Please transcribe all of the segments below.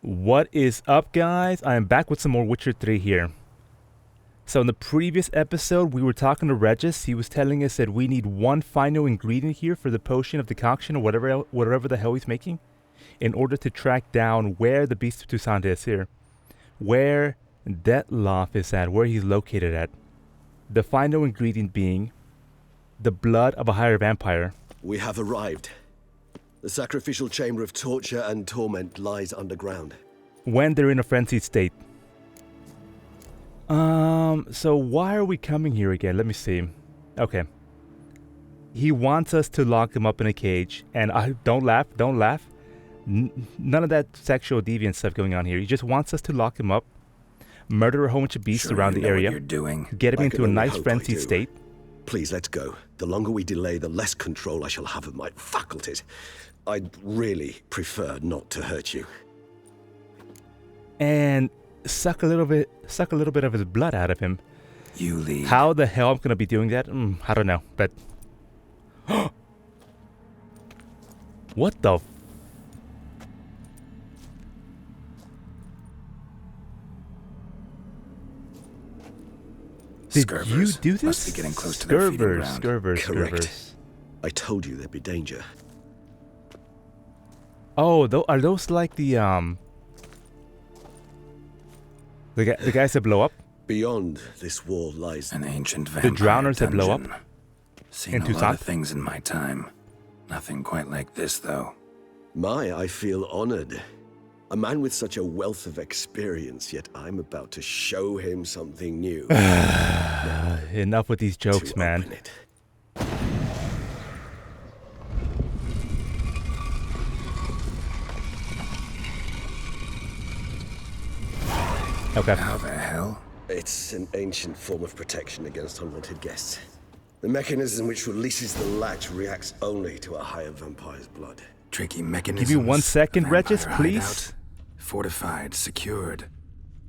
What is up, guys? I am back with some more Witcher 3 here. So in the previous episode, we were talking to Regis. He was telling us that we need one final ingredient here for the potion of decoction or whatever the hell he's making in order to track down where the Beast of Toussaint is here. Where Detloff is at, where he's located at. The final ingredient being the blood of a higher vampire. We have arrived. The sacrificial chamber of torture and torment lies underground. When they're in a frenzied state. So why are we coming here again? Let me see. Okay. He wants us to lock him up in a cage. And don't laugh. None of that sexual deviant stuff going on here. He just wants us to lock him up, murder a whole bunch of beasts around the area, get him into a nice frenzied state. Please, let's go. The longer we delay, the less control I shall have of my faculties. I'd really prefer not to hurt you. And suck a little bit of his blood out of him. You lead. How the hell I'm gonna be doing that? I don't know. But what the? Did you do this? Must be getting close to their feeding ground. Correct. I told you there'd be danger. Oh, are those like the guys that blow up? Beyond this wall lies an ancient vampire The drowners that blow up? Seen a lot of things in my time. Nothing quite like this, though. I feel honored. A man with such a wealth of experience, yet I'm about to show him something new. Enough with these jokes, man. Okay. How the hell? It's an ancient form of protection against unwanted guests. The mechanism which releases the latch reacts only to a higher vampire's blood. Tricky mechanism. Give me 1 second, Regis, please. Hideout. Fortified, secured.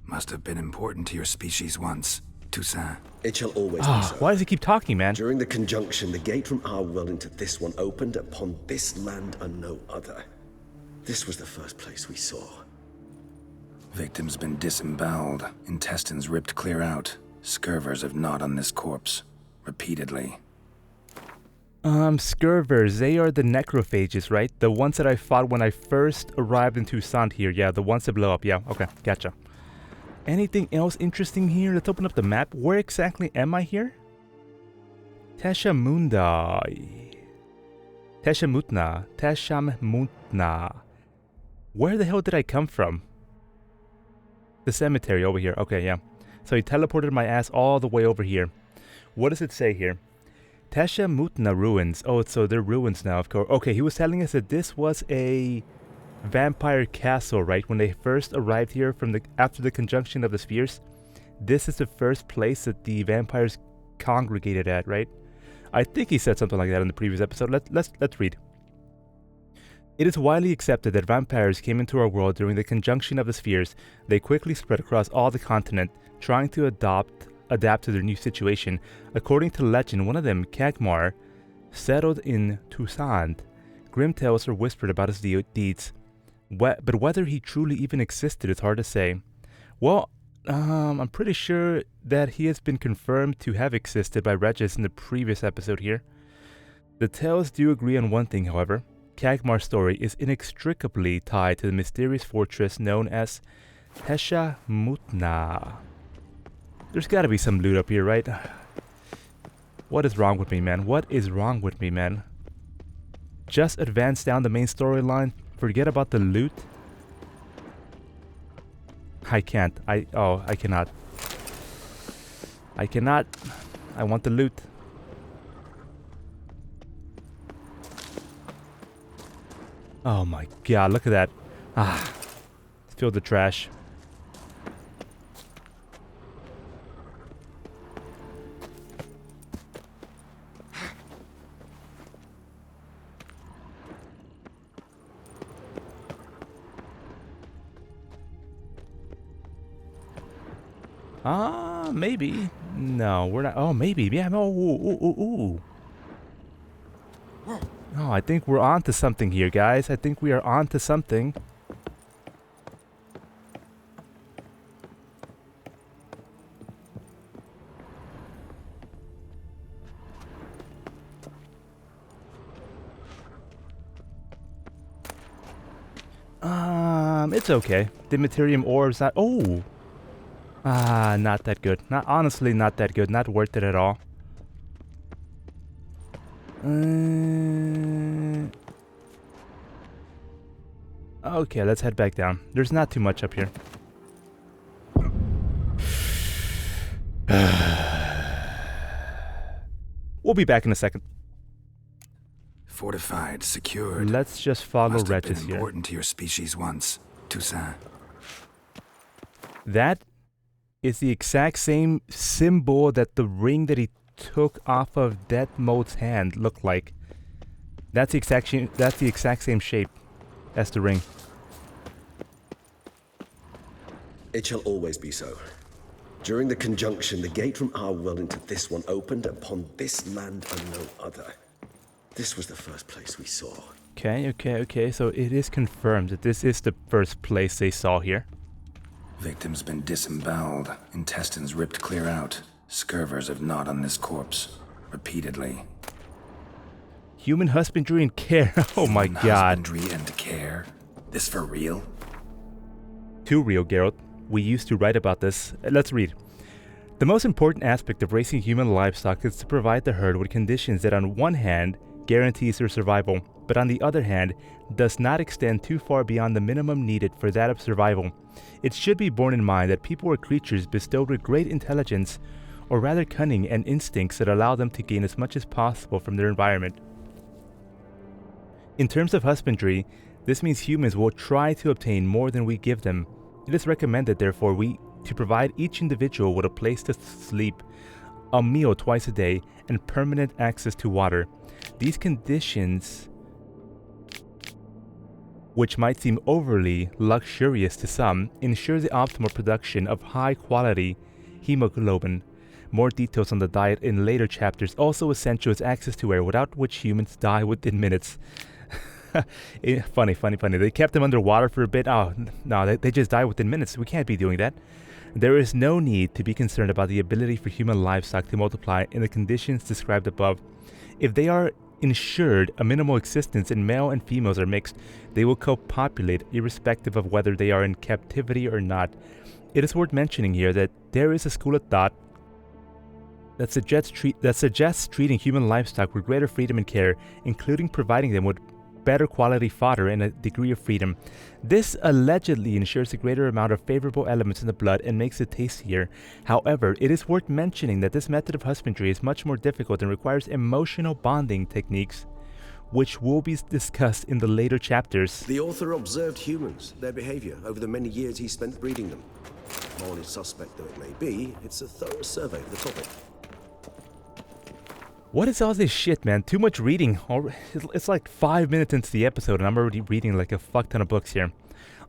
Must have been important to your species once, Toussaint. It shall always be so. Why does he keep talking, man? During the conjunction, the gate from our world into this one opened upon this land and no other. This was the first place we saw. Victim's been disemboweled, intestines ripped clear out. Scurvers have gnawed on this corpse. Repeatedly. Scurvers, they are the necrophages, right? The ones that I fought when I first arrived in Toussaint here. Yeah, the ones that blow up. Yeah, okay, gotcha. Anything else interesting here? Let's open up the map. Where exactly am I here? Teshamunda. Teshamutna. Where the hell did I come from? The cemetery over here. Okay, yeah. So he teleported my ass all the way over here. What does it say here? Teshamutna ruins. Oh, so they're ruins now, of course. Okay, he was telling us that this was a vampire castle, right? When they first arrived here after the conjunction of the spheres, this is the first place that the vampires congregated at, right? I think he said something like that in the previous episode. Let's read. It is widely accepted that vampires came into our world during the conjunction of the spheres. They quickly spread across all the continent, trying to adapt to their new situation. According to legend, one of them, Kagmar, settled in Toussaint. Grim tales are whispered about his deeds, but whether he truly even existed is hard to say. Well, I'm pretty sure that he has been confirmed to have existed by Regis in the previous episode here. The tales do agree on one thing, however. Kagmar's story is inextricably tied to the mysterious fortress known as Teshamutna. There's gotta be some loot up here, right? What is wrong with me, man? What is wrong with me, man? Just advance down the main storyline. Forget about the loot. I can't. I cannot. I cannot. I want the loot. Oh my god, look at that. Fill the trash. Maybe. No, we're not. Oh, maybe. Yeah, no. Ooh. Oh, I think we're on to something here, guys. I think we are on to something. It's okay. The Materium orbs not... Oh! Not that good. Honestly, not that good. Not worth it at all. Okay, let's head back down. There's not too much up here. We'll be back in a second. Fortified, secured. Let's just follow Must have Regis been here. important to your species once, Toussaint. That is the exact same symbol that the ring that he took off of Death Mode's hand looked like. That's the exact same shape as the ring. It shall always be so. During the conjunction, the gate from our world into this one opened upon this land and no other. This was the first place we saw. Okay. So it is confirmed that this is the first place they saw here. Victim's been disemboweled, intestines ripped clear out. Scurvers have gnawed on this corpse. Repeatedly. Human husbandry and care. Oh my Human god. Husbandry and care? This for real? Too real, Geralt. We used to write about this. Let's read. The most important aspect of raising human livestock is to provide the herd with conditions that on one hand guarantees their survival, but on the other hand does not extend too far beyond the minimum needed for that of survival. It should be borne in mind that people are creatures bestowed with great intelligence, or rather cunning and instincts that allow them to gain as much as possible from their environment. In terms of husbandry, this means humans will try to obtain more than we give them. It is recommended, therefore, to provide each individual with a place to sleep, a meal twice a day, and permanent access to water. These conditions, which might seem overly luxurious to some, ensure the optimal production of high-quality hemoglobin. More details on the diet in later chapters. Also essential is access to air, without which humans die within minutes. Funny. They kept them underwater for a bit. Oh, no, they just die within minutes. We can't be doing that. There is no need to be concerned about the ability for human livestock to multiply in the conditions described above. If they are ensured a minimal existence and male and females are mixed, they will co-populate irrespective of whether they are in captivity or not. It is worth mentioning here that there is a school of thought that suggests treating human livestock with greater freedom and care, including providing them with better quality fodder and a degree of freedom. This allegedly ensures a greater amount of favorable elements in the blood and makes it tastier. However, it is worth mentioning that this method of husbandry is much more difficult and requires emotional bonding techniques, which will be discussed in the later chapters. The author observed humans, their behavior, over the many years he spent breeding them. Morally suspect though it may be, it's a thorough survey of the topic. What is all this shit, man? Too much reading. It's like 5 minutes into the episode and I'm already reading like a fuck ton of books here.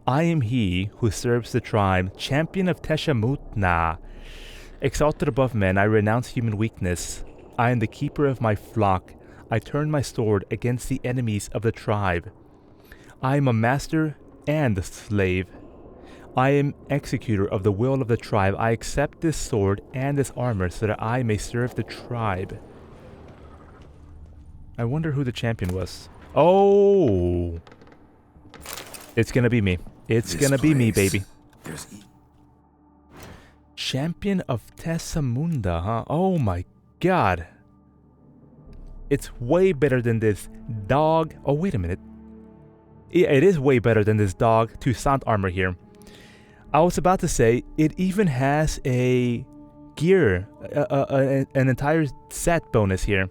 I am he who serves the tribe, champion of Teshamutna. Exalted above men, I renounce human weakness. I am the keeper of my flock. I turn my sword against the enemies of the tribe. I am a master and a slave. I am executor of the will of the tribe. I accept this sword and this armor so that I may serve the tribe. I wonder who the champion was. Oh! It's gonna be me. It's gonna be me, baby. Champion of Tessamunda, huh? Oh my god. It's way better than this dog. Oh, wait a minute. Yeah, it is way better than this dog Toussaint armor here. I was about to say, it even has a gear, an entire set bonus here.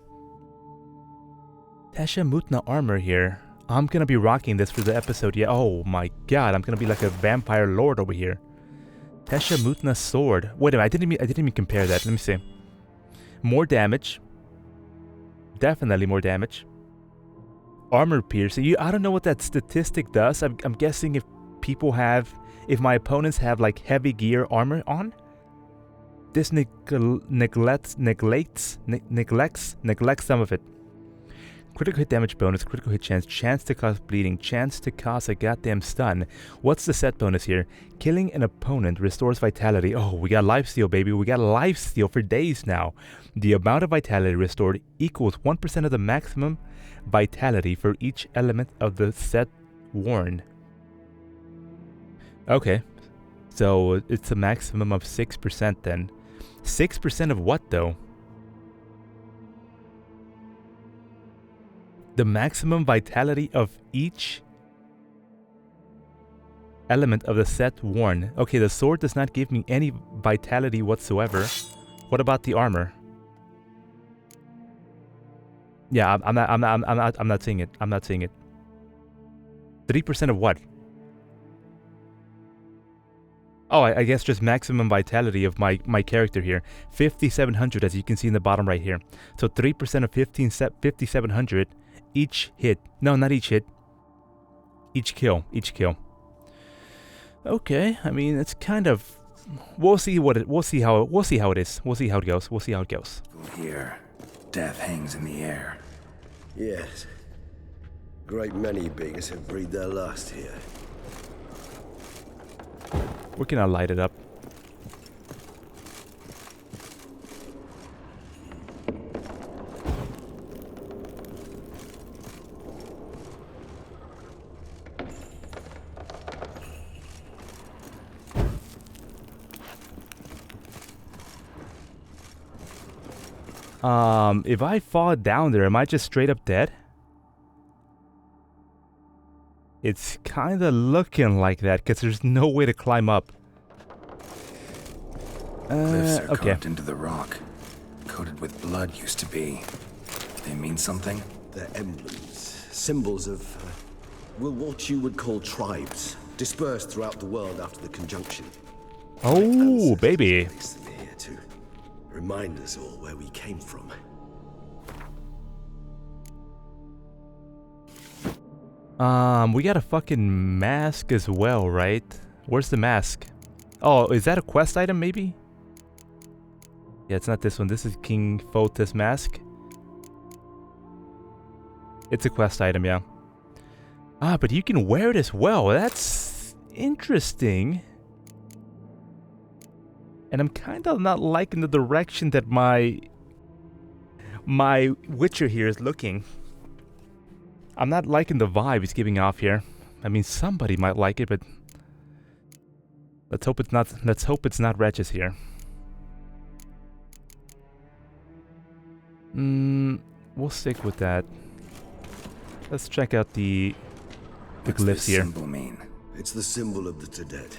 Teshamutna armor here. I'm gonna be rocking this for the episode. Yeah. Oh my god, I'm gonna be like a vampire lord over here. Teshamutna sword. Wait a minute, I didn't even compare that. Let me see. More damage. Definitely more damage. Armor piercing. I don't know what that statistic does. I'm guessing if my opponents have like heavy gear armor on, this neglects some of it. Critical hit damage bonus, critical hit chance to cause bleeding, chance to cause a goddamn stun. What's the set bonus here? Killing an opponent restores vitality. Oh, we got lifesteal, baby. We got lifesteal for days now. The amount of vitality restored equals 1% of the maximum vitality for each element of the set worn. Okay. So it's a maximum of 6% then. 6% of what though? The maximum vitality of each element of the set worn. Okay, the sword does not give me any vitality whatsoever. What about the armor? Yeah, I'm not seeing it. I'm not seeing it. 3% of what? Oh, I guess just maximum vitality of my character here. 5,700, as you can see in the bottom right here. So 3% of 5,700 each hit. No, not each hit. Each kill. Each kill. Okay, I mean it's kind of. We'll see how it is. We'll see how it goes. We'll see how it goes. Here, death hangs in the air. Yes. Great many beings have breathed their last here. We're gonna light it up. If I fall down there, am I just straight up dead? It's kinda looking like that, because there's no way to climb up. Cliffs are Okay. carved into the rock. Coated with blood used to be. They mean something? They're emblems, symbols of, well, what you would call tribes, dispersed throughout the world after the conjunction. Oh, baby. Place them here to remind us all where we came from. We got a fucking mask as well, right? Where's the mask? Oh, is that a quest item, maybe? Yeah, it's not this one. This is King Fotis mask. It's a quest item, yeah. Ah, but you can wear it as well. That's interesting. And I'm kind of not liking the direction that my Witcher here is looking. I'm not liking the vibe he's giving off here. I mean, somebody might like it, but let's hope it's not. Let's hope it's not Regis here. We'll stick with that. Let's check out the What's glyphs this here. symbol mean? It's the symbol of the To Dead,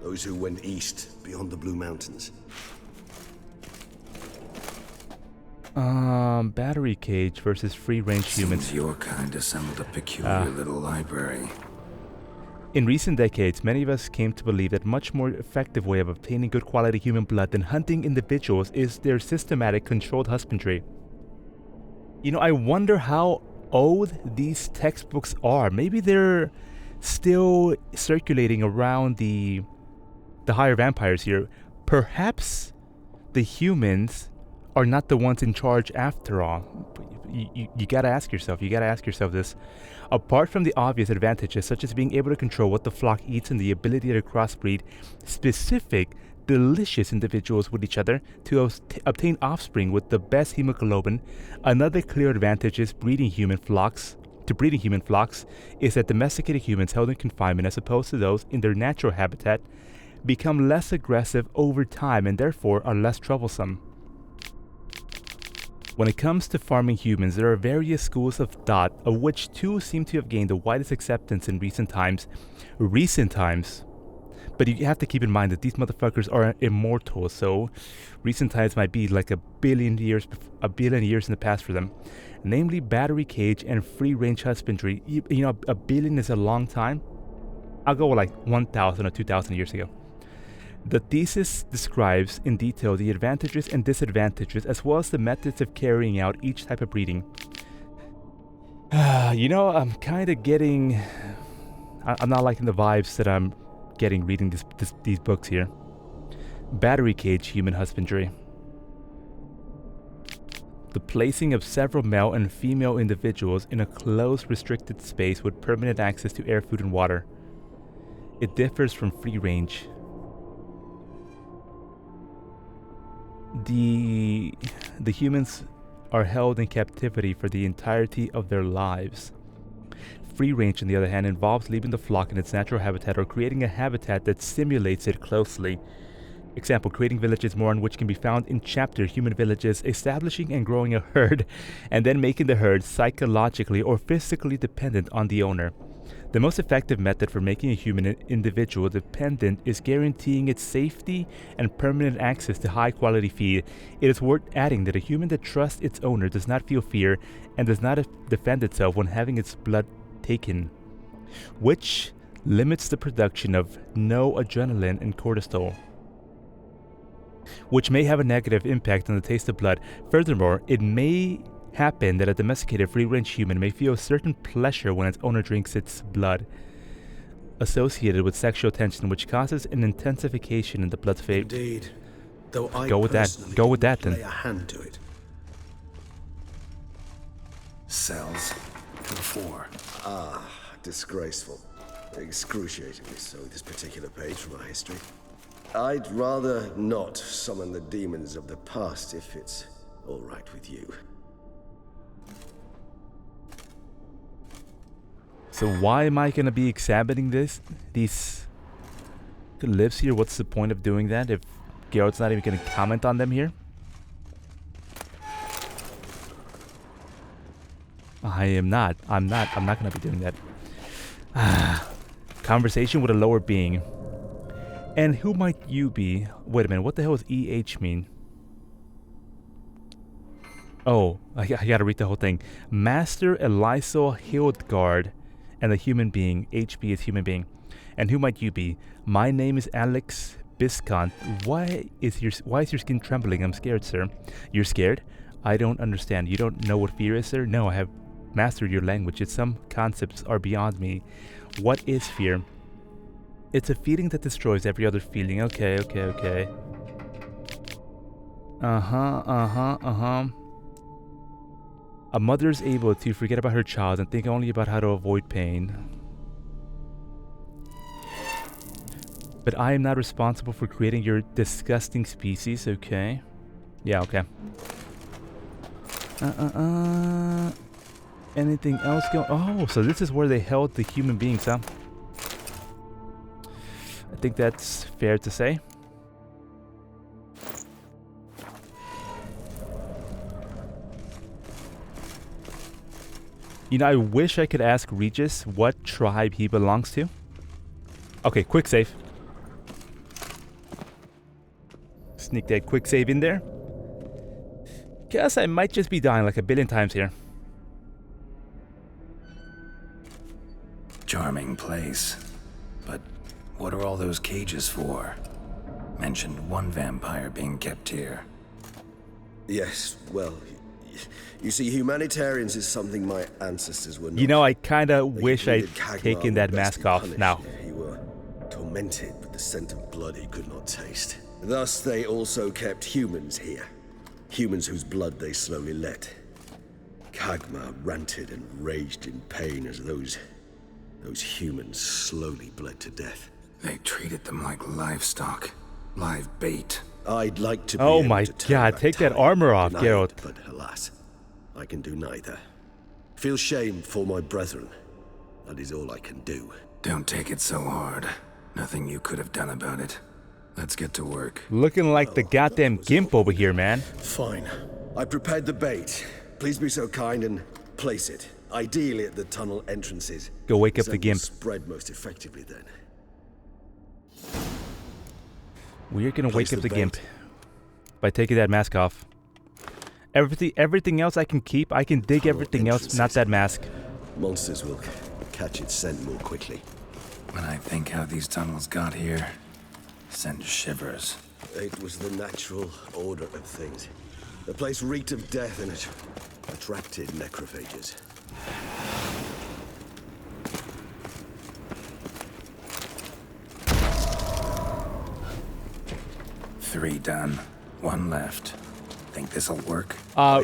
those who went east beyond the Blue Mountains. Battery cage versus free-range humans. Seems your kind assembled a peculiar little library. In recent decades, many of us came to believe that much more effective way of obtaining good quality human blood than hunting individuals is their systematic, controlled husbandry. You know, I wonder how old these textbooks are. Maybe they're still circulating around the higher vampires here. Perhaps the humans are not the ones in charge after all. You gotta ask yourself. You gotta ask yourself this. Apart from the obvious advantages, such as being able to control what the flock eats and the ability to crossbreed specific, delicious individuals with each other to obtain offspring with the best hemoglobin, another clear advantage is breeding human flocks is that domesticated humans held in confinement, as opposed to those in their natural habitat, become less aggressive over time and therefore are less troublesome. When it comes to farming humans, there are various schools of thought, of which two seem to have gained the widest acceptance in recent times. But you have to keep in mind that these motherfuckers are immortal, so recent times might be like a billion years in the past for them. Namely, battery cage and free-range husbandry. You know, a billion is a long time. I'll go with like 1,000 or 2,000 years ago. The thesis describes in detail the advantages and disadvantages, as well as the methods of carrying out each type of breeding. You know, I'm kind of getting... I'm not liking the vibes that I'm getting reading these books here. Battery cage human husbandry. The placing of several male and female individuals in a closed, restricted space with permanent access to air, food, and water. It differs from free range. The humans are held in captivity for the entirety of their lives. free range, on the other hand, involves leaving the flock in its natural habitat or creating a habitat that simulates it closely. Example, creating villages more on which can be found in chapter human villages, establishing and growing a herd, and then making the herd psychologically or physically dependent on the owner. The most effective method for making a human individual dependent is guaranteeing its safety and permanent access to high-quality feed. It is worth adding that a human that trusts its owner does not feel fear and does not defend itself when having its blood taken, which limits the production of noradrenaline and cortisol, which may have a negative impact on the taste of blood. Furthermore, it may happen that a domesticated free-range human may feel a certain pleasure when its owner drinks its blood, associated with sexual tension, which causes an intensification in the blood phase. Indeed. Though I Go with that. personally Go with do not that, then. lay a hand to it. Cells. To the floor. Ah, disgraceful. Excruciatingly so, this particular page from our history. I'd rather not summon the demons of the past if it's all right with you. So why am I going to be examining these glyphs here? What's the point of doing that if Geralt's not even going to comment on them here? I'm not going to be doing that. Conversation with a lower being. And who might you be? Wait a minute, what the hell does EH mean? Oh, I gotta read the whole thing. Master Elisol Hildgard and the human being. HB is human being. And who might you be? My name is Alex Biscont. Why is your skin trembling? I'm scared, sir. You're scared? I don't understand. You don't know what fear is, sir? No, I have mastered your language. Yet some concepts are beyond me. What is fear? It's a feeling that destroys every other feeling. Okay. A mother is able to forget about her child and think only about how to avoid pain. But I am not responsible for creating your disgusting species, okay? Yeah, okay. Anything else going? Oh, so this is where they held the human beings, huh? I think that's fair to say. You know, I wish I could ask Regis what tribe he belongs to. Okay, quick save. Sneak that quick save in there. Guess I might just be dying like a billion times here. Charming place. But what are all those cages for? Mentioned one vampire being kept here. Yes, well, you see, humanitarians is something my ancestors were not. You know, I kinda They wish I'd needed Kagmar taken that would best mask be off punished now. if he were tormented with the scent of blood he could not taste. Thus, they also kept humans here. Humans whose blood they slowly let. Kagmar ranted and raged in pain as those humans slowly bled to death. They treated them like livestock. Live bait. I'd like to be Oh able my to turn god, back take that time, armor off, deny Geralt. it, but alas, I can do neither. Feel shame for my brethren. That is all I can do. Don't take it so hard. Nothing you could have done about it. Let's get to work. Looking like the goddamn gimp over here, man. Fine. I prepared the bait. Please be so kind and place it. Ideally at the tunnel entrances. Go wake up the Scent will gimp. Spread most effectively then. We're gonna Place wake up the the gimp bait. by taking that mask off. Everything else I can keep. I can dig Tunnel everything else, not entrances. that mask. Monsters will catch its scent more quickly. When I think how these tunnels got here, send shivers. It was the natural order of things. The place reeked of death and it attracted necrophages. Three done. One left. Think this'll work?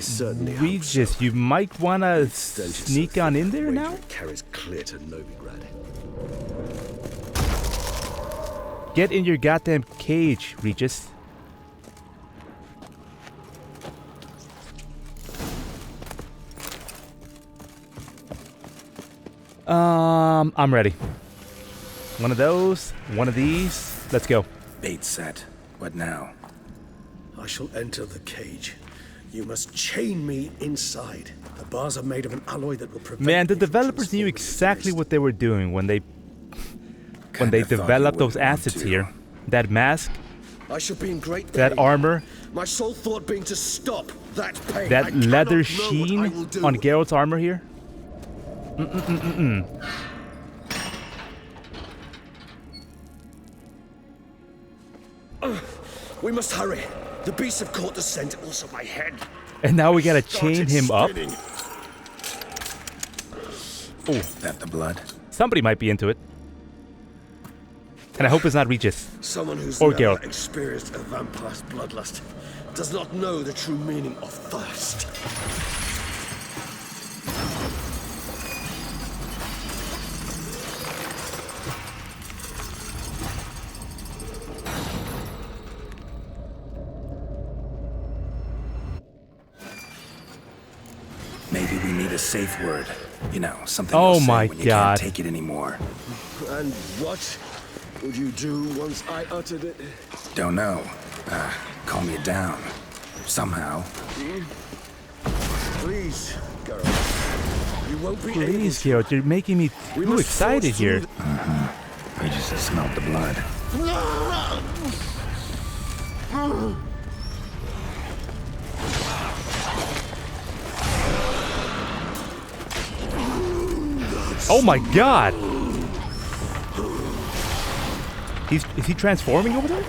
certainly hope Regis, so. you might wanna Stench is so sneak on thick in that there wager now? It carries clear to Novigrad. Get in your goddamn cage, Regis. I'm ready. One of those, one of these. Let's go. Bait set. What now? I shall enter the cage. You must chain me inside. The bars are made of an alloy that will prevent Man, the me from developers knew transforming exactly into what they were doing when they Kinda thought you developed those wouldn't want assets to. here. That mask, mist. I shall be in great that pain. armor, My sole thought being to stop that pain. I that cannot leather know sheen what I will do. on Geralt's armor here. We must hurry. The beasts have caught the scent, also my head. And now we gotta chain Started him up. spinning. That the blood? Somebody might be into it. And I hope it's not Regis. Someone who's Or never Geralt. experienced a vampire's bloodlust does not know the true meaning of thirst. Maybe we need a safe word. You know, something Oh you'll say my when you God. can't take it anymore. And what would you do once I uttered it? Don't know. Calm you down. Somehow. Please, Geralt. You won't be Please, able Geralt, you're making me We too must excited force here. through Regis has smelled the blood. Oh my God! Is he transforming over there?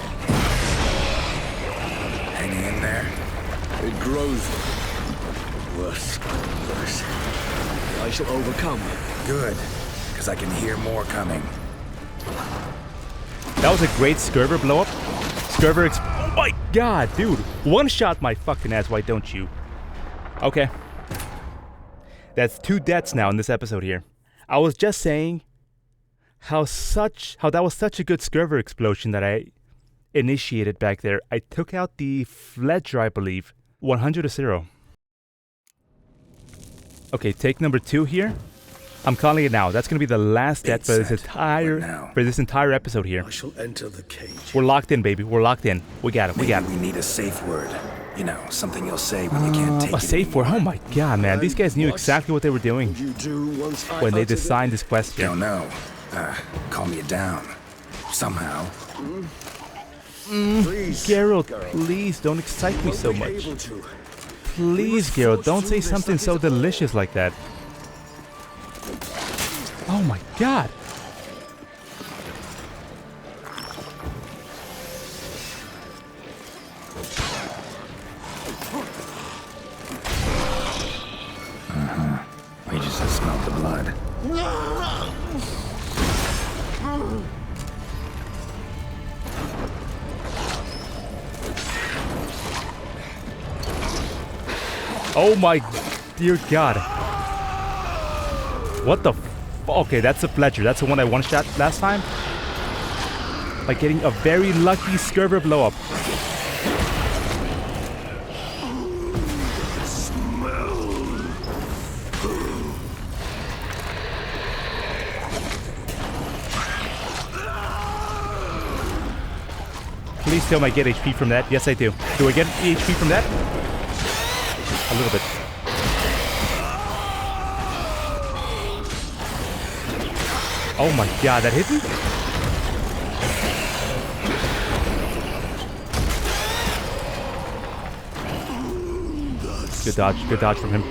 Hanging in there? It grows worse and worse. I shall overcome. Good. Because I can hear more coming. That was a great Scurver blow up. Oh my God, dude! One shot my fucking ass. Why don't you? Okay. That's 2 deaths now in this episode here. I was just saying how that was such a good Scurver explosion that I initiated back there. I took out the Fledger, I believe. 100-0. Okay, take number 2 here. I'm calling it now. That's gonna be the last death for this What now? entire episode here. I shall enter the cage. We're locked in, baby. We're locked in. We got it. We got it. We need a safe word. You know, something you'll say when you can't take A it safe word. anymore. Oh my God, man! These guys knew What exactly what they were doing You do once I when they uttered it? designed this quest here. Don't know. Calm you down. Somehow. Please, Geralt, please don't excite me won't so be much. able to. Please, Geralt, don't say something so delicious like that. Oh my God! Regis has smelled the blood. Oh my dear God! What the? Okay, that's a Fletcher. That's the one I one-shot last time. By getting a very lucky Scurver blow up. Please tell me I get HP from that. Yes, I do. Do I get HP from that? A little bit. Oh my God, that hit me? Good dodge from him.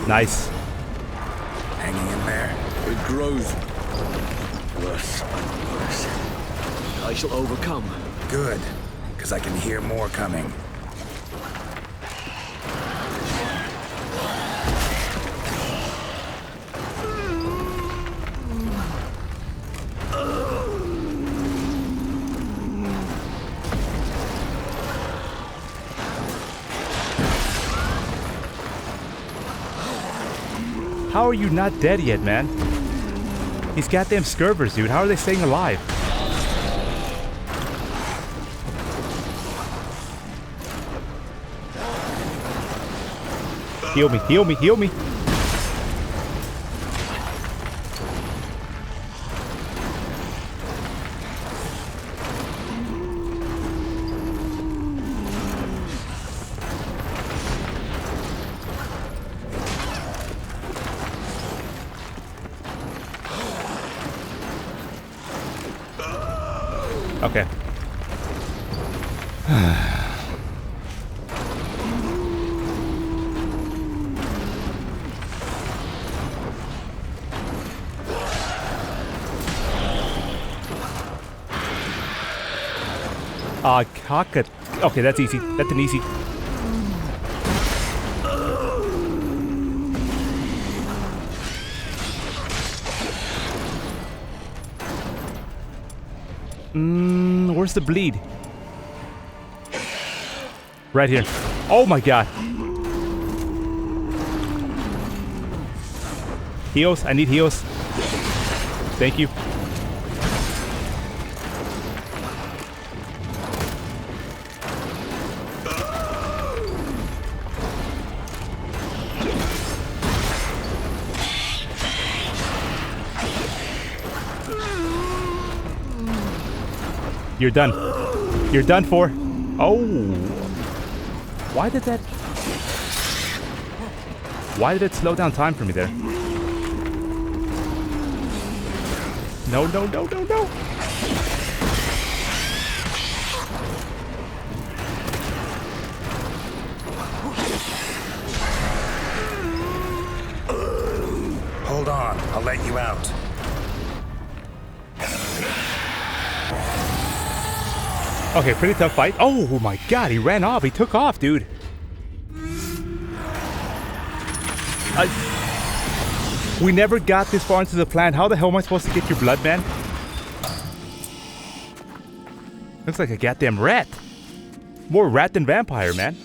Nice. Hanging in there? It grows worse and worse. I shall overcome. Good. Because I can hear more coming. How are you not dead yet, man? These goddamn scurvers, dude. How are they staying alive? Heal me, heal me, heal me. Okay. Cocket. Okay, that's easy. That's an easy. Where's the bleed? Right here. Oh my god. Heals. I need heals. Thank you. You're done. You're done for. Oh. Why did that... Why did it slow down time for me there? No, no, no, no, no. Hold on, I'll let you out. Okay, pretty tough fight. Oh my god, he ran off. He took off, dude. We never got this far into the plan. How the hell am I supposed to get your blood, man? Looks like a goddamn rat. More rat than vampire, man.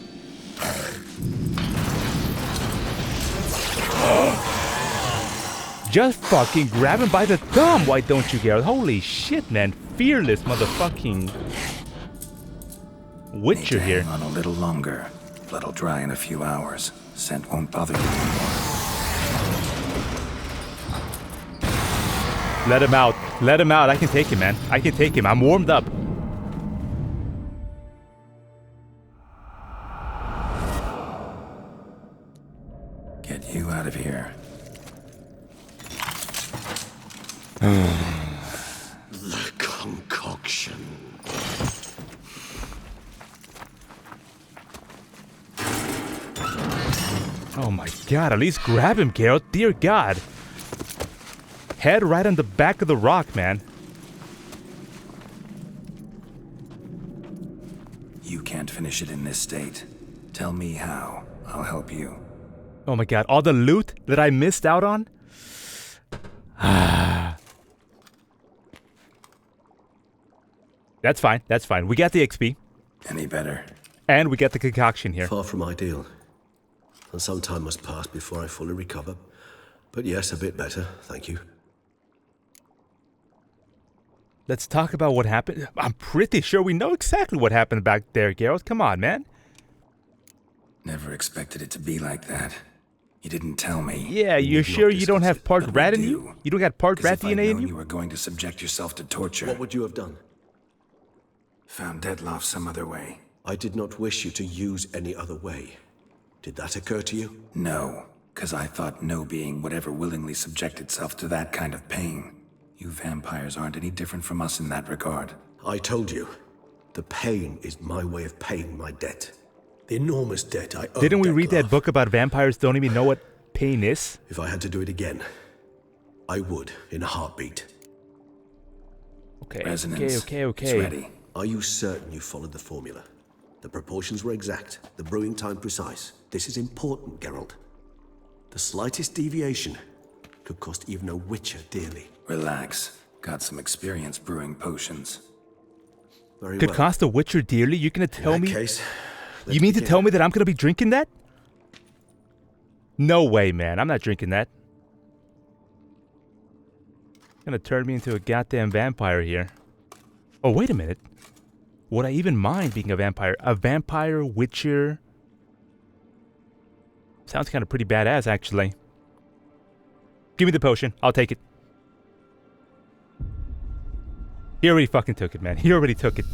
Just fucking grab him by the thumb. Why don't you, Geralt? Holy shit, man. Fearless motherfucking... Witcher here. Hang on a little longer. Blood'll dry in a few hours. Scent won't bother you anymore. Let him out. Let him out. I can take him, man. I can take him. I'm warmed up. Get you out of here. The concoction. Oh my god, at least grab him, Geralt. Dear god. Head right on the back of the rock, man. You can't finish it in this state. Tell me how. I'll help you. Oh my god, all the loot that I missed out on? That's fine, that's fine. We got the XP. Any better? And we get the concoction here. Far from ideal. And some time must pass before I fully recover. But yes, a bit better, thank you. Let's talk about what happened. I'm pretty sure we know exactly what happened back there, Geralt. Come on, man. Never expected it to be like that. You didn't tell me. Yeah, you're sure you don't have part rat in you? You don't got part rat DNA in you you? were going to subject yourself to torture. What would you have done? Found Deadloff some other way. I did not wish you to use any other way. Did that occur to you? No, because I thought no being would ever willingly subject itself to that kind of pain. You vampires aren't any different from us in that regard. I told you, the pain is my way of paying my debt. The enormous debt I owe. Didn't we read that Dettlaff. book about vampires don't even know what pain is? If I had to do it again, I would, in a heartbeat. Okay, Resonance. okay. It's ready. Are you certain you followed the formula? The proportions were exact, the brewing time precise. This is important, Geralt. The slightest deviation could cost even a witcher dearly. Relax. Got some experience brewing potions. Very Could well. cost a witcher dearly? You're gonna tell In that me? case, You mean to begin. tell me that I'm gonna be drinking that? No way, man. I'm not drinking that. Gonna turn me into a goddamn vampire here. Oh, wait a minute. Would I even mind being a vampire? A vampire witcher? Sounds kind of pretty badass, actually. Give me the potion. I'll take it. He already fucking took it, man. He already took it.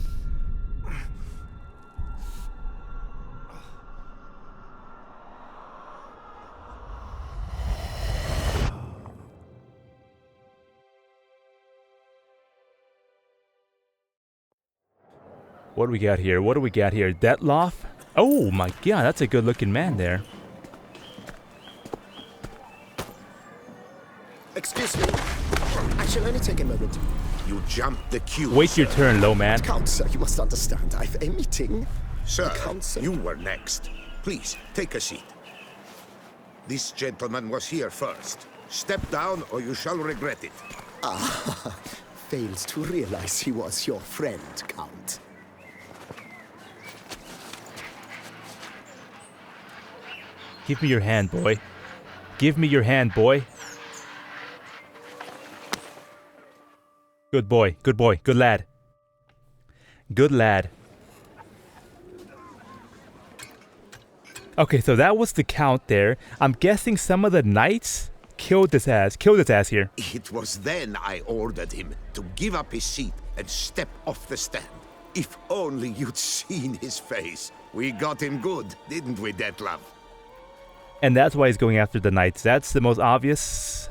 What do we got here? What do we got here? Detloff? Oh my god, that's a good looking man there. Excuse me. I shall only take a moment. You jumped the queue. Wait your sir. turn, low man. Count, sir, you must understand. I've a meeting. Sir, Counsel. you were next. Please, take a seat. This gentleman was here first. Step down or you shall regret it. Fails to realize he was your friend, Count. Give me your hand, boy. Give me your hand, boy. Good boy, good boy, good lad. Good lad. Okay, so that was the count there. I'm guessing some of the knights killed his ass here. It was then I ordered him to give up his seat and step off the stand. If only you'd seen his face. We got him good, didn't we, Detlef? And that's why he's going after the knights. That's the most obvious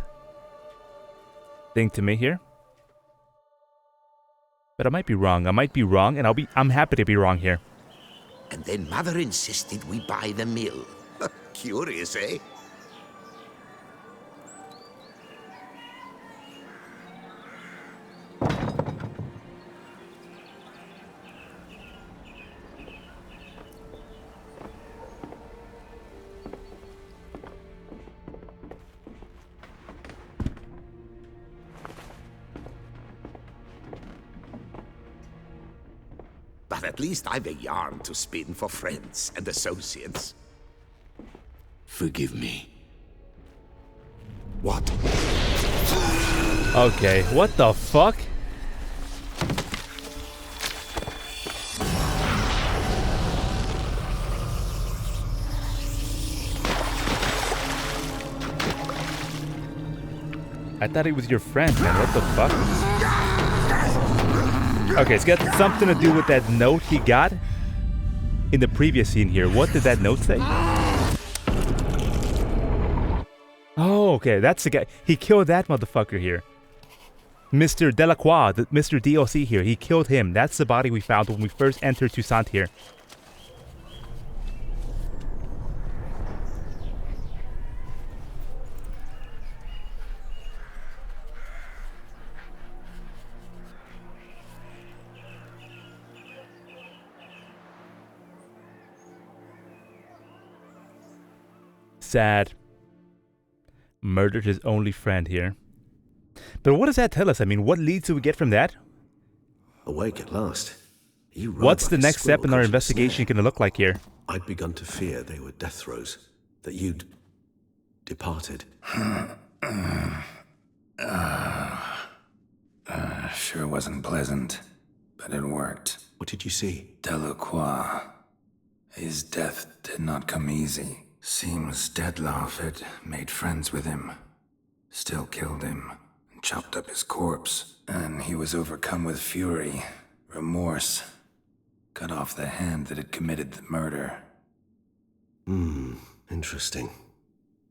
thing to me here. But I might be wrong. And I'm happy to be wrong here. And then Mother insisted we buy the mill. Curious, eh? But at least I've a yarn to spin for friends and associates. Forgive me. What? Okay, what the fuck? I thought he was your friend, man. What the fuck? Okay, it's got something to do with that note he got in the previous scene here. What did that note say? Oh, okay, that's the guy. He killed that motherfucker here. Mr. Delacroix, Mr. DLC here. He killed him. That's the body we found when we first entered Toussaint here. Sad. Murdered his only friend here. But what does that tell us? I mean, what leads do we get from that? Awake at last. You ride What's like the a next step squirrel in our caught a investigation snare. going to look like here? I'd begun to fear they were death throes, that you'd departed. Sure wasn't pleasant, but it worked. What did you see? Delacroix. His death did not come easy. Seems Detloff had made friends with him. Still killed him, and chopped up his corpse. And he was overcome with fury, remorse. Cut off the hand that had committed the murder. Interesting.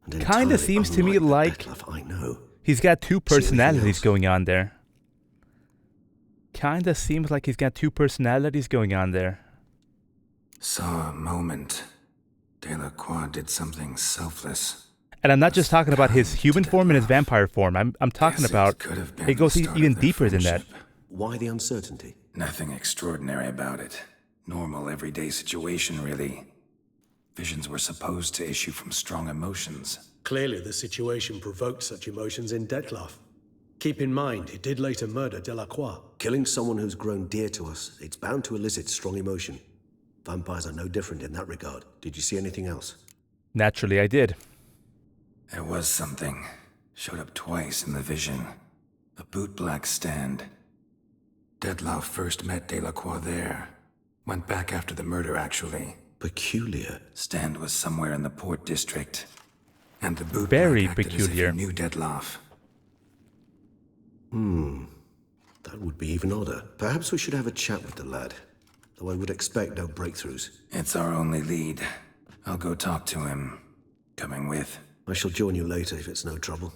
And Kinda entirely seems to me unlike the like Detlef I know. he's got two anything personalities else? going on there. Kinda seems like he's got two personalities going on there. Saw a moment. Delacroix did something selfless. And I'm not just talking about his human form and his vampire form. I'm talking Guess about could have been it goes the start even of their deeper than that. friendship. Why the uncertainty? Nothing extraordinary about it. Normal, everyday situation, really. Visions were supposed to issue from strong emotions. Clearly, the situation provoked such emotions in Detlef. Keep in mind, he did later murder Delacroix. Killing someone who's grown dear to us, it's bound to elicit strong emotion. Vampires are no different in that regard. Did you see anything else? Naturally, I did. There was something. Showed up twice in the vision. A bootblack stand. Dettlaff first met Delacroix there. Went back after the murder, actually. Peculiar. Stand was somewhere in the port district. And the bootblack Very acted as if peculiar. he knew Dettlaff. That would be even odder. Perhaps we should have a chat with the lad. Though I would expect no breakthroughs. It's our only lead. I'll go talk to him. Coming with. I shall join you later if it's no trouble.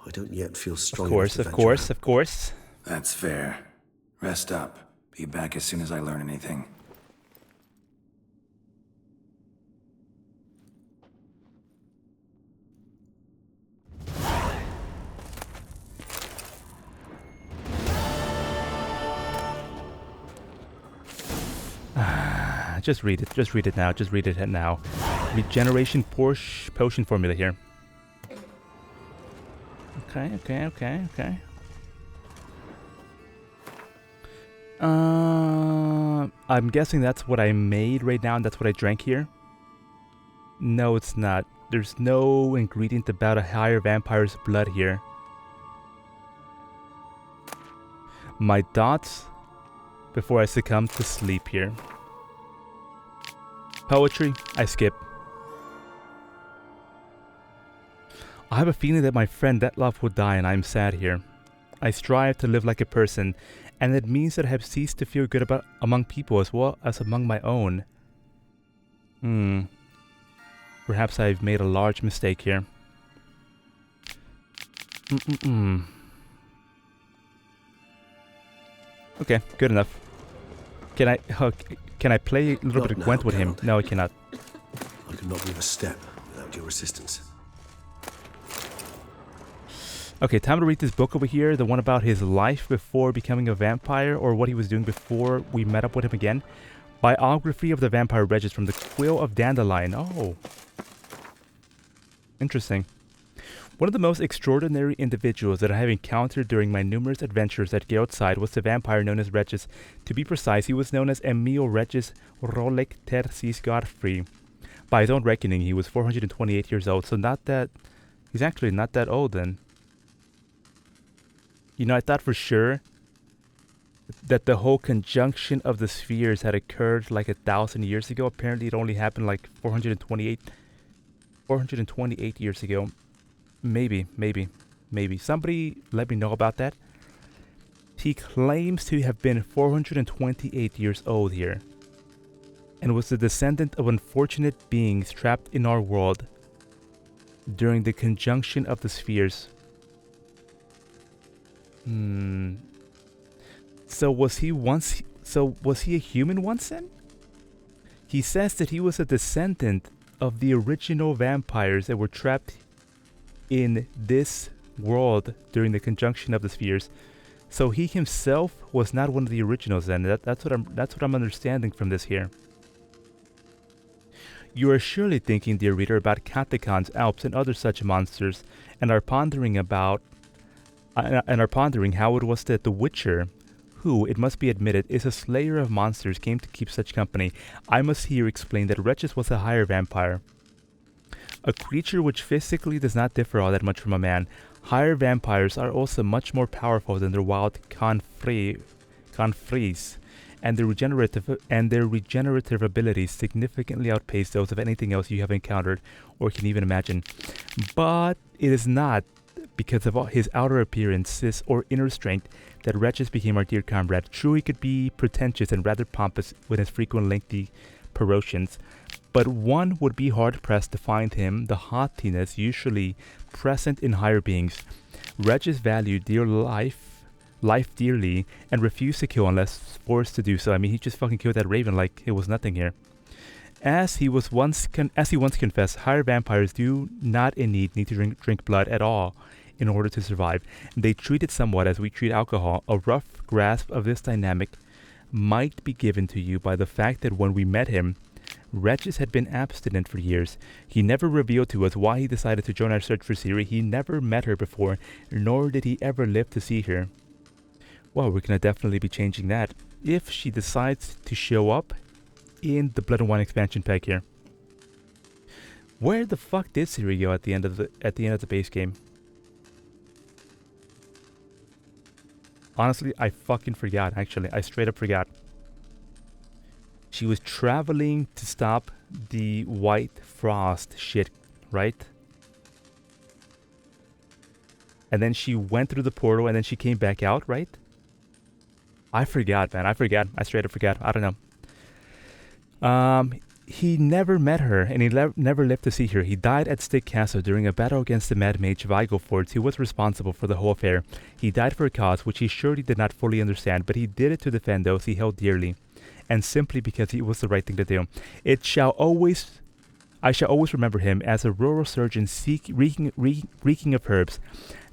I don't yet feel strong enough Of to venture course, out. of course. That's fair. Rest up. Be back as soon as I learn anything. Just read it. Just read it now. Just read it now. Regeneration potion formula here. Okay. I'm guessing that's what I made right now, and that's what I drank here. No, it's not. There's no ingredient about a higher vampire's blood here. My thoughts before I succumb to sleep here. Poetry, I skip. I have a feeling that my friend Dettlaff will die and I am sad here. I strive to live like a person, and it means that I have ceased to feel good about among people as well as among my own. Perhaps I've made a large mistake here. Okay, good enough. Can I play a little Not bit of now, Gwent with him? Geralt. No, I cannot. I could not move a step without your assistance. Okay, time to read this book over here. The one about his life before becoming a vampire, or what he was doing before we met up with him again. Biography of the Vampire Regis from the Quill of Dandelion. Oh. Interesting. One of the most extraordinary individuals that I have encountered during my numerous adventures at Geraltside was the vampire known as Regis. To be precise, he was known as Emil Regis Rolek Tersis Godfrey. By his own reckoning, he was 428 years old, so not that... He's actually not that old then. You know, I thought for sure that the whole conjunction of the spheres had occurred like 1,000 years ago. Apparently it only happened like 428 years ago. Maybe. Somebody let me know about that. He claims to have been 428 years old here, and was the descendant of unfortunate beings trapped in our world during the conjunction of the spheres. So was he a human once then? He says that he was a descendant of the original vampires that were trapped in this world during the conjunction of the spheres. So he himself was not one of the originals then. That's what I'm understanding from this here. You are surely thinking, dear reader, about catacons, alps, and other such monsters, and are pondering how it was that the Witcher, who, it must be admitted, is a slayer of monsters, came to keep such company. I must here explain that Regis was a higher vampire, a creature which physically does not differ all that much from a man. Higher vampires are also much more powerful than their wild confreres, and their regenerative abilities significantly outpace those of anything else you have encountered or can even imagine. But it is not because of his outer appearances or inner strength that Regis became our dear comrade. True, he could be pretentious and rather pompous with his frequent lengthy perorations, but one would be hard-pressed to find him the haughtiness usually present in higher beings. Regis valued life dearly, and refused to kill unless forced to do so. I mean, he just fucking killed that raven like it was nothing here. As he once confessed, higher vampires do not indeed need to drink blood at all in order to survive. They treat it somewhat as we treat alcohol. A rough grasp of this dynamic might be given to you by the fact that when we met him, Regis had been abstinent for years. He never revealed to us why he decided to join our search for Ciri. He never met her before, nor did he ever live to see her. Well, we're gonna definitely be changing that if she decides to show up in the Blood and Wine expansion pack here. Where the fuck did Ciri go at the end of the base game? Honestly, I fucking forgot, actually. I straight up forgot. She was traveling to stop the white frost shit, right? And then she went through the portal and then she came back out, right? I forgot, man. I forgot. I straight up forgot. I don't know. He never met her, and he never lived to see her. He died at Stick Castle during a battle against the Mad Mage Vigilford, who was responsible for the whole affair. He died for a cause which he surely did not fully understand, but he did it to defend those he held dearly, and simply because it was the right thing to do. I shall always remember him as a rural surgeon reeking of herbs.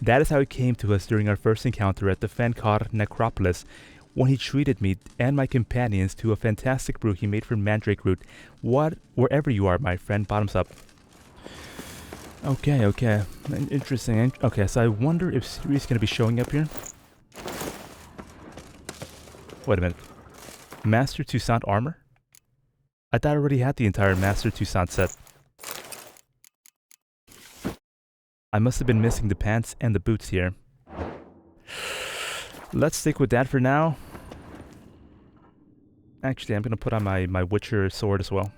That is how he came to us during our first encounter at the Fenkar Necropolis, when he treated me and my companions to a fantastic brew he made from mandrake root. Wherever you are, my friend, bottoms up. Okay. Interesting. Okay, so I wonder if Siri's gonna be showing up here. Wait a minute. Master Toussaint armor? I thought I already had the entire Master Toussaint set. I must have been missing the pants and the boots here. Let's stick with that for now. Actually, I'm going to put on my Witcher sword as well.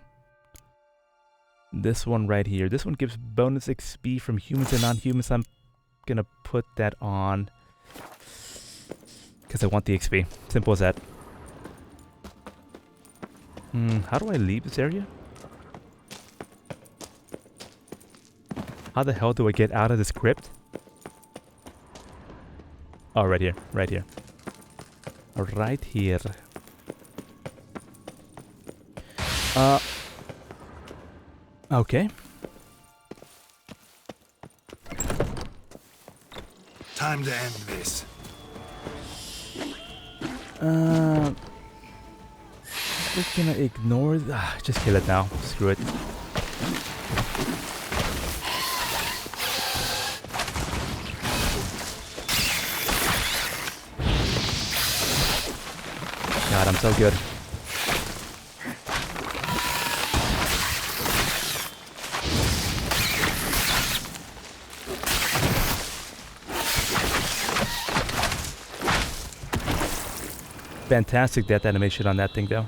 This one right here. This one gives bonus XP from humans and non-humans. I'm going to put that on because I want the XP. Simple as that. How do I leave this area? How the hell do I get out of this crypt? Oh, right here. Right here. Right here. Okay. Time to end this. Just gonna ignore... just kill it now. Screw it. God, I'm so good. Fantastic death animation on that thing, though.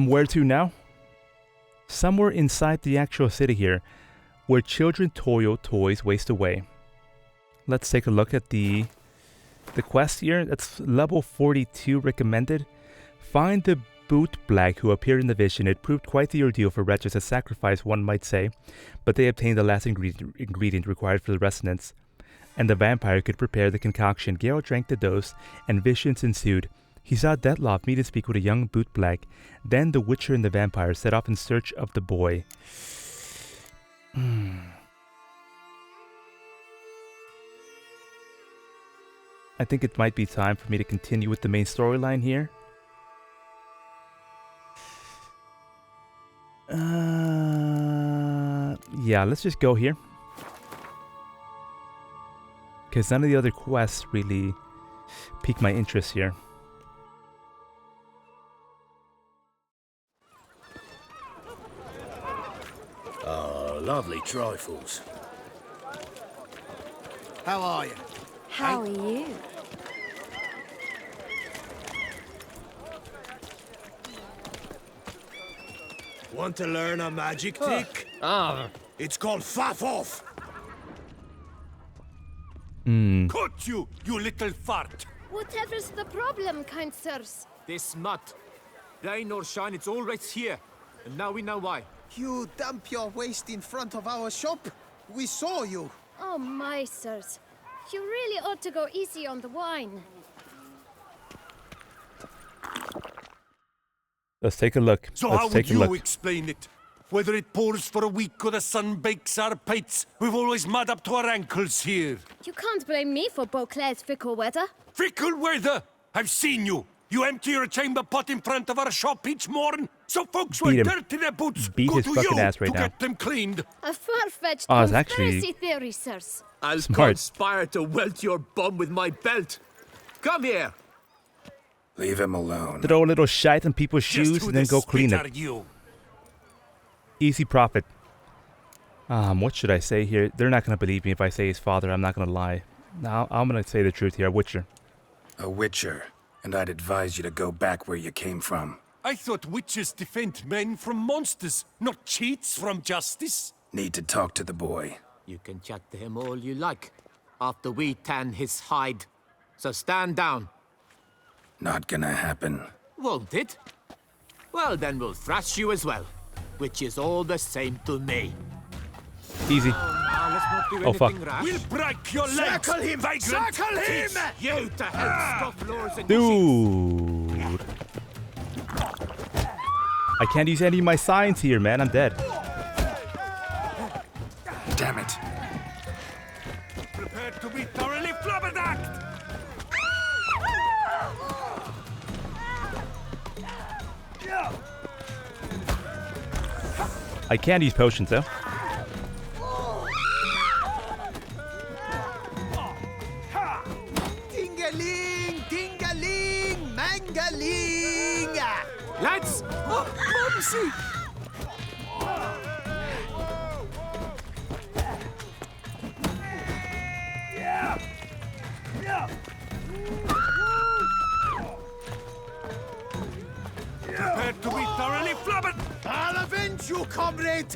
Where to now? Somewhere inside the actual city here, where children toys waste away. Let's take a look at the quest here. That's level 42 recommended. Find the boot black who appeared in the vision. It proved quite the ordeal for Regis, a sacrifice one might say, but they obtained the last ingredient required for the resonance, and the vampire could prepare the concoction. Geralt drank the dose, and visions ensued. He saw Dettlaff meet and speak with a young boot black. Then the Witcher and the vampire set off in search of the boy. I think it might be time for me to continue with the main storyline here. Yeah, let's just go here. Because none of the other quests really pique my interest here. Oh, lovely trifles. How are you? How are you? Want to learn a magic trick? It's called Faff Off. Cut you little fart! Whatever's the problem, kind sirs? This smut. Rain or shine, it's all right here. And now we know why. You dump your waste in front of our shop? We saw you. Oh my, sirs. You really ought to go easy on the wine. Let's take a look. So Let's how take would a you look. explain it? Whether it pours for a week or the sun bakes our pates, we've always mud up to our ankles here. You can't blame me for Beauclair's fickle weather. Fickle weather! I've seen you. You empty your chamber pot in front of our shop each morn, so folks will Beat him. dirty their boots. Beat Go his to fucking you ass right to now. get them cleaned. A far-fetched Oh, it's conspiracy actually theory, sirs. I'll smart. conspire to welt your bum with my belt. Come here. Leave him alone. Throw a little shite on people's Just shoes who and then the go clean spit it. are you? Easy profit. What should I say here? They're not gonna believe me if I say his father. I'm not gonna lie. Now I'm gonna say the truth here. Witcher. A witcher, and I'd advise you to go back where you came from. I thought witches defend men from monsters, not cheats from justice. Need to talk to the boy. You can chat to him all you like, after we tan his hide. So stand down. Not gonna happen. Won't it? Well, then we'll thrash you as well, which is all the same to me. Easy. Now let's not do Oh, fuck. anything rash. We'll break your legs, Circle him! vagrant! Circle him! Teach you to help scofflaws and Dude. I can't use any of my signs here, man. I'm dead. Damn it. Prepare to be thoroughly flabbergasted! I can't use potions though. Ding-a-ling, ding-a-ling, mangaling! Lads! Oh, Mumsy! Prepare to be thoroughly flabbergasted! I'll avenge you, comrade!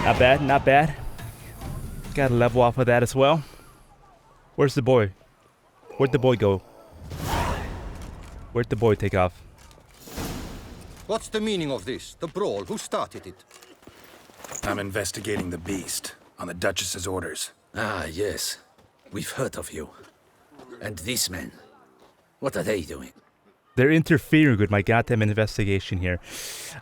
Not bad, not bad. Got a level off of that as well. Where's the boy? Where'd the boy go? Where'd the boy take off? What's the meaning of this? The brawl? Who started it? I'm investigating the beast, on the Duchess's orders. Ah, yes. We've heard of you. And these men, what are they doing? They're interfering with my goddamn investigation here.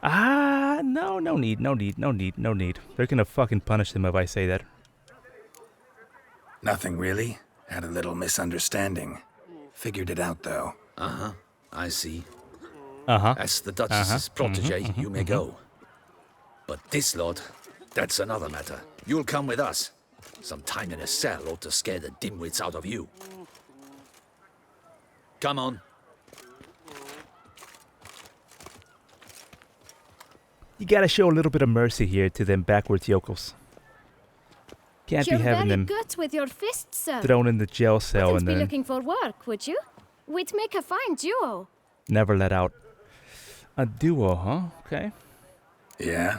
No need. They're gonna fucking punish them if I say that. Nothing really. Had a little misunderstanding. Figured it out, though. Uh-huh, I see. Uh-huh. As the Duchess's protege, you may go. But this lot, that's another matter. You'll come with us. Some time in a cell ought to scare the dimwits out of you. Come on. You gotta show a little bit of mercy here to them backwards yokels. Can't You're be having very them good with your fists, sir. thrown in the jail cell Wouldn't and be then looking for work, would you? We'd make a fine duo. never let out. A duo, huh? Okay. Yeah?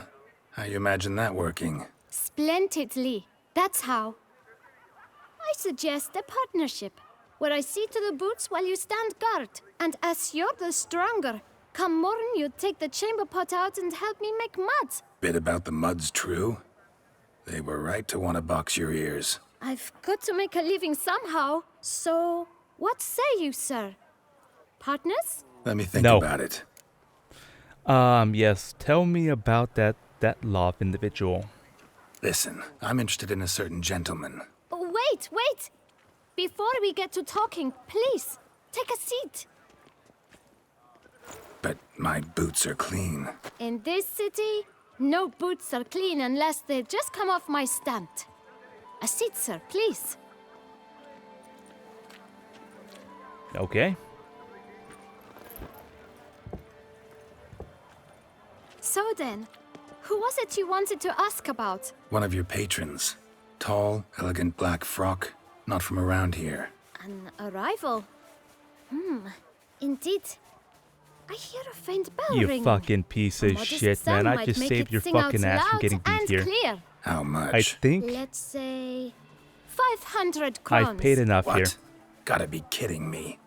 How you imagine that working? Splendidly. That's how. I suggest a partnership, where I see to the boots while you stand guard. And as you're the stronger, come morn you take the chamber pot out and help me make mud. Bit about the mud's true? They were right to want to box your ears. I've got to make a living somehow, so what say you, sir? Partners? Let me think No. about it. Yes. Tell me about that love individual. Listen, I'm interested in a certain gentleman. Wait! Before we get to talking, please, take a seat. But my boots are clean. In this city, no boots are clean unless they just come off my stand. A seat, sir, please. Okay. So then, who was it you wanted to ask about? One of your patrons. Tall, elegant black frock. Not from around here. An arrival? Indeed. I hear a faint bell You ringing. fucking piece A of modest shit, sum man. I might just make saved it your sing out fucking ass from loud getting beat and here. Clear. How much? I think Let's say 500 crowns. I've paid enough What? here. Gotta be kidding me.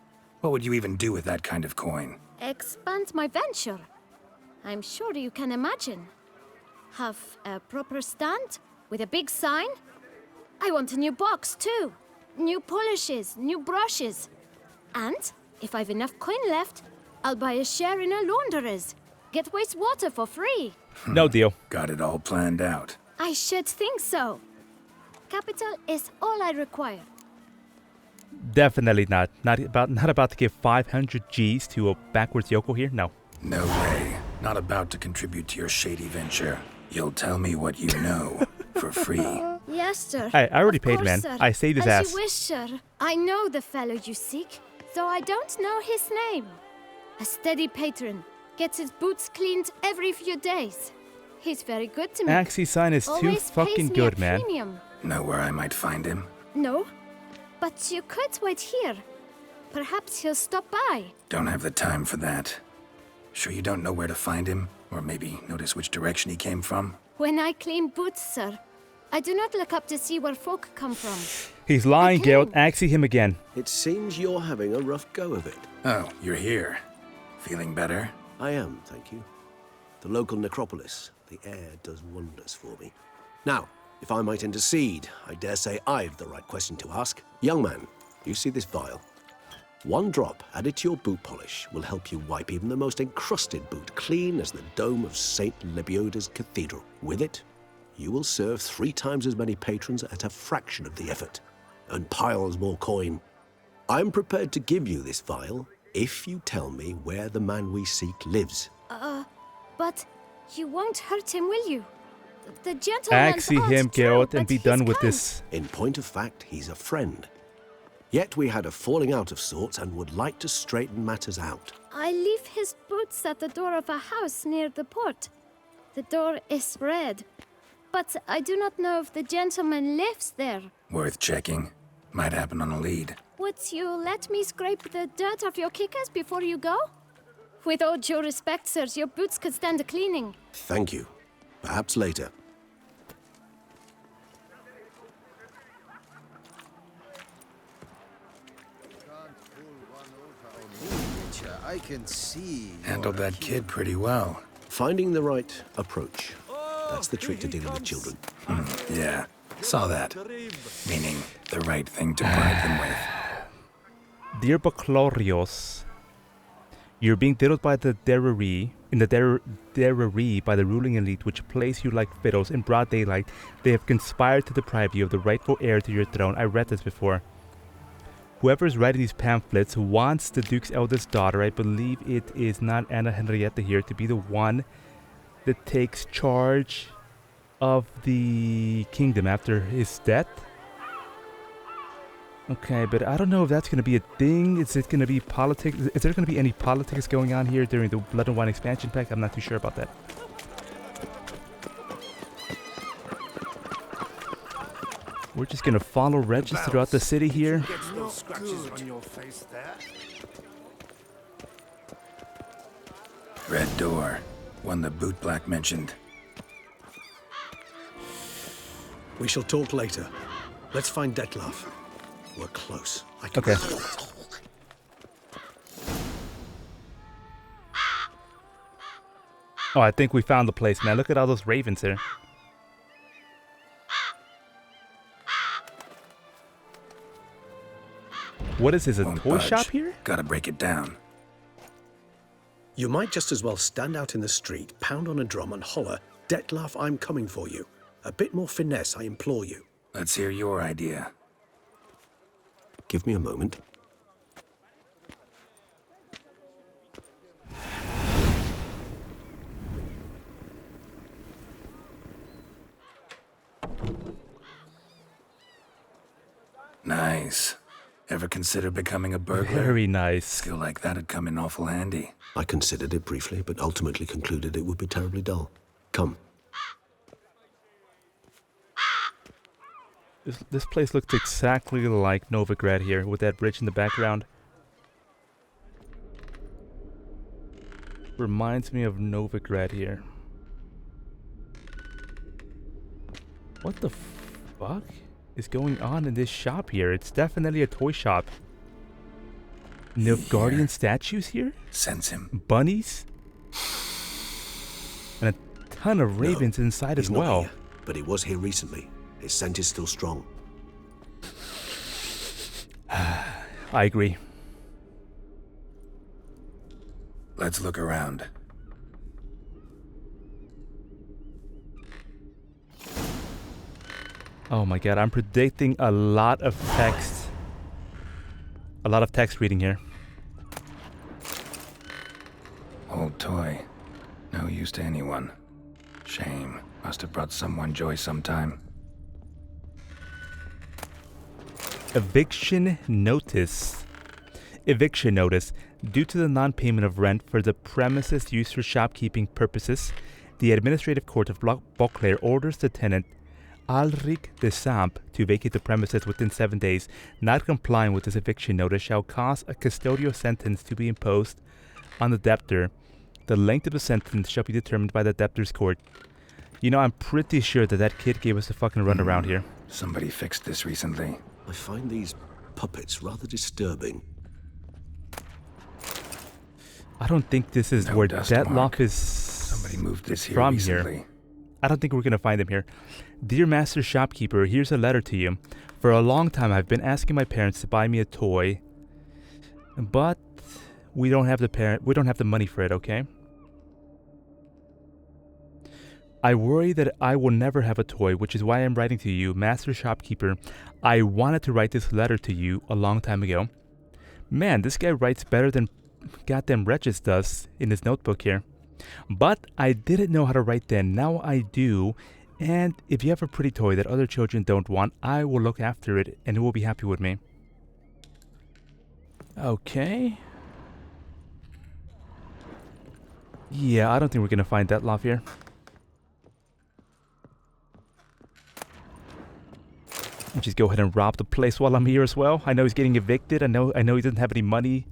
What would you even do with that kind of coin? Expand my venture. I'm sure you can imagine. Have a proper stand with a big sign. I want a new box too. New polishes, new brushes. And if I've enough coin left, I'll buy a share in a launderer's. Get wastewater for free. No deal. Got it all planned out. I should think so. Capital is all I require. Definitely not. Not about to give 500 G's to a backwards yokel here. No. No way. Not about to contribute to your shady venture. You'll tell me what you know for free. Yes, sir. Hey, I already Of paid, course, man. Sir. I saved his As ass. you wish, sir. I know the fellow you seek, though I don't know his name. A steady patron, Gets his boots cleaned every few days. He's very good to me. Axie's sign is too Always fucking pays me good, a man. premium. Know where I might find him? No, but you could wait here. Perhaps he'll stop by. Don't have the time for that. Sure you don't know where to find him? Or maybe notice which direction he came from? When I clean boots, sir, I do not look up to see where folk come from. He's lying, Geralt. Axie him again. It seems you're having a rough go of it. Oh, you're here. Feeling better? I am, thank you. The local necropolis. The air does wonders for me. Now, if I might intercede, I dare say I've the right question to ask. Young man, you see this vial? One drop added to your boot polish will help you wipe even the most encrusted boot clean as the dome of St. Lebioda's Cathedral. With it, you will serve 3 times as many patrons at a fraction of the effort, and piles more coin. I'm prepared to give you this vial if you tell me where the man we seek lives. But you won't hurt him, will you? The gentleman's Axie him, true, Geralt, and but be he's done with kind. this. In point of fact, he's a friend. Yet we had a falling out of sorts and would like to straighten matters out. I leave his boots at the door of a house near the port. The door is red, but I do not know if the gentleman lives there. Worth checking. Might happen on a lead. Would you let me scrape the dirt off your kickers before you go? With all due respect, sirs, your boots could stand a cleaning. Thank you. Perhaps later. I can see. Handled that kid pretty well. Finding the right approach. That's the trick to dealing with children. Yeah, saw that. Meaning the right thing to bribe them with. Dear Baclorios, you're being diddled by the Derry, by the ruling elite, which plays you like fiddles in broad daylight. They have conspired to deprive you of the rightful heir to your throne. I read this before. Whoever is writing these pamphlets wants the Duke's eldest daughter, I believe it is not Anna Henrietta here, to be the one that takes charge of the kingdom after his death. Okay, but I don't know if that's going to be a thing. Is it going to be politics? Is there going to be any politics going on here during the Blood and Wine expansion pack? I'm not too sure about that. We're just going to follow Regis throughout the city here. Red door. One the boot black mentioned. We shall talk later. Let's find Detlef. We're close. I can Okay. feel it. Oh, I think we found the place, man. Look at all those ravens here. What is this, a Won't toy budge. shop here? Gotta break it down. You might just as well stand out in the street, pound on a drum and holler, Detlef, I'm coming for you. A bit more finesse, I implore you. Let's hear your idea. Give me a moment. Nice. Ever consider becoming a burglar? Very nice. Skill like that'd come in awful handy. I considered it briefly, but ultimately concluded it would be terribly dull. Come. This place looks exactly like Novigrad here, with that bridge in the background. Reminds me of Novigrad here. What the fuck is going on in this shop here? It's definitely a toy shop. Nilfgaardian statues here? Sense him. Bunnies? And a ton of ravens inside as He's not well. here, but he was here recently. His scent is still strong. I agree. Let's look around. Oh my god, I'm predicting a lot of text. A lot of text reading here. Old toy. No use to anyone. Shame. Must have brought someone joy sometime. Eviction notice. Eviction notice. Due to the non-payment of rent for the premises used for shopkeeping purposes, the Administrative Court of Beauclair orders the tenant Alric de Samp to vacate the premises within 7 days. Not complying with this eviction notice shall cause a custodial sentence to be imposed on the debtor. The length of the sentence shall be determined by the debtor's court. You know, I'm pretty sure that kid gave us a fucking run around here. Somebody fixed this recently. I find these puppets rather disturbing. I don't think this is where Dettlaff is. Somebody moved this here from recently. Here. I don't think we're going to find him here. Dear Master Shopkeeper, here's a letter to you. For a long time, I've been asking my parents to buy me a toy, but we don't have the money for it, okay? I worry that I will never have a toy, which is why I'm writing to you, Master Shopkeeper. I wanted to write this letter to you a long time ago. Man, this guy writes better than goddamn Regis does in his notebook here. But I didn't know how to write then. Now I do. And if you have a pretty toy that other children don't want, I will look after it and it will be happy with me. Okay. Yeah, I don't think we're going to find Dettlaff here. I'll just go ahead and rob the place while I'm here as well. I know he's getting evicted. I know he doesn't have any money.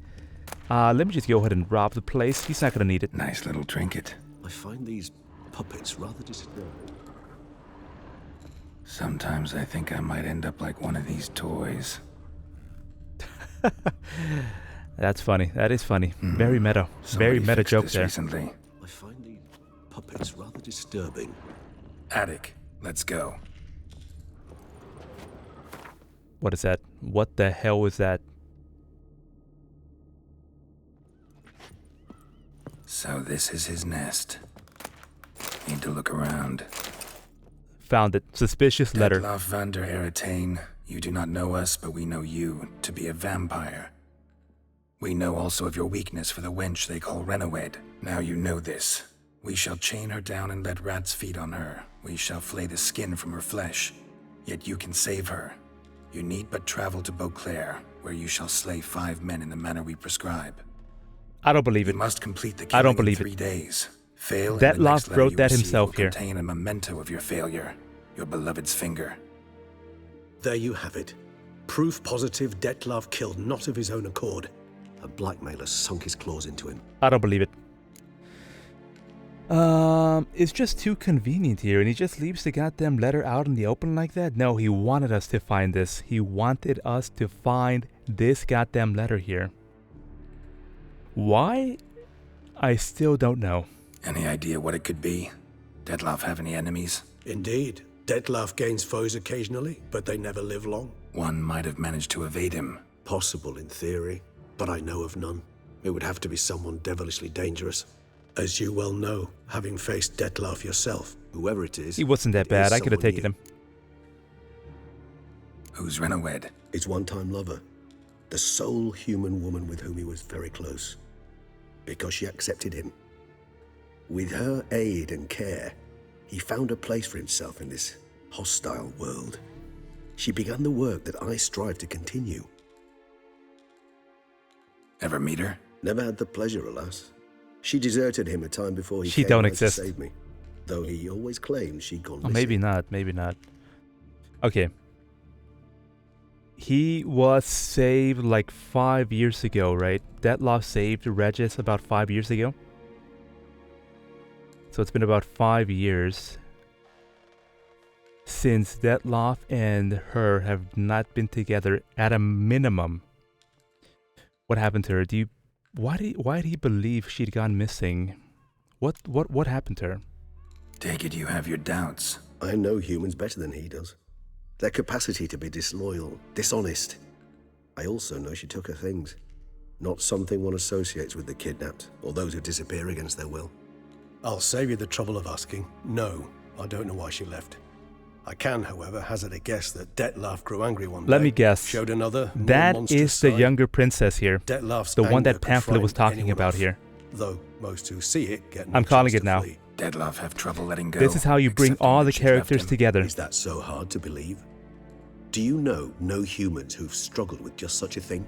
Let me just go ahead and rob the place. He's not going to need it. Nice little trinket. I find these puppets rather disturbing. Sometimes I think I might end up like one of these toys. That's funny. That is funny. Very meta. Very meta joke there. Recently. I find these puppets rather disturbing. Attic, let's go. What is that? What the hell is that? So this is his nest. Need to look around. Found it. Suspicious letter. Dettlaff van der Eretain, you do not know us, but we know you to be a vampire. We know also of your weakness for the wench they call Renawed. Now you know this. We shall chain her down and let rats feed on her. We shall flay the skin from her flesh. Yet you can save her. You need but travel to Beauclair, where you shall slay 5 men in the manner we prescribe. I don't believe it. You must complete the I don't killing in believe 3 it. days. Fail, and the Dettlaff next letter wrote you that receive himself will here. contain a memento of your failure, your beloved's finger. There you have it. Proof positive Dettlaff killed not of his own accord. A blackmailer sunk his claws into him. I don't believe it. It's just too convenient here, and he just leaves the goddamn letter out in the open like that? No, he wanted us to find this. He wanted us to find this goddamn letter here. Why? I still don't know. Any idea what it could be? Dettlaff have any enemies? Indeed. Dettlaff gains foes occasionally, but they never live long. One might have managed to evade him. Possible in theory, but I know of none. It would have to be someone devilishly dangerous. As you well know, having faced Dettlaff yourself, whoever it is... He wasn't that bad. I could have taken him. Who's Renawed? His one-time lover. The sole human woman with whom he was very close. Because she accepted him. With her aid and care, he found a place for himself in this hostile world. She began the work that I strive to continue. Ever meet her? Never had the pleasure, alas. She deserted him a time before he She came don't out exist. to save me. Though he always claimed she'd gone missing. Maybe not. Maybe not. Okay. He was saved like 5 years ago, right? Dettlaff saved Regis about 5 years ago. So it's been about 5 years since Dettlaff and her have not been together at a minimum. What happened to her? Why did he believe she'd gone missing? What happened to her? Take it you have your doubts. I know humans better than he does. Their capacity to be disloyal, dishonest. I also know she took her things. Not something one associates with the kidnapped, or those who disappear against their will. I'll save you the trouble of asking. No, I don't know why she left. I can, however, hazard a guess that Dettlaff grew angry one day. Let me guess. Showed another, more that monstrous is the side. younger princess here. Dettlaff's the one anger that could Pamphlet was frighten talking anyone about off, here. Though most who see it get no I'm calling chance it now. to flee. Dettlaff have trouble letting go. This is how you bring accepting all that the she's left characters him. together. Is that so hard to believe? Do you know no humans who've struggled with just such a thing?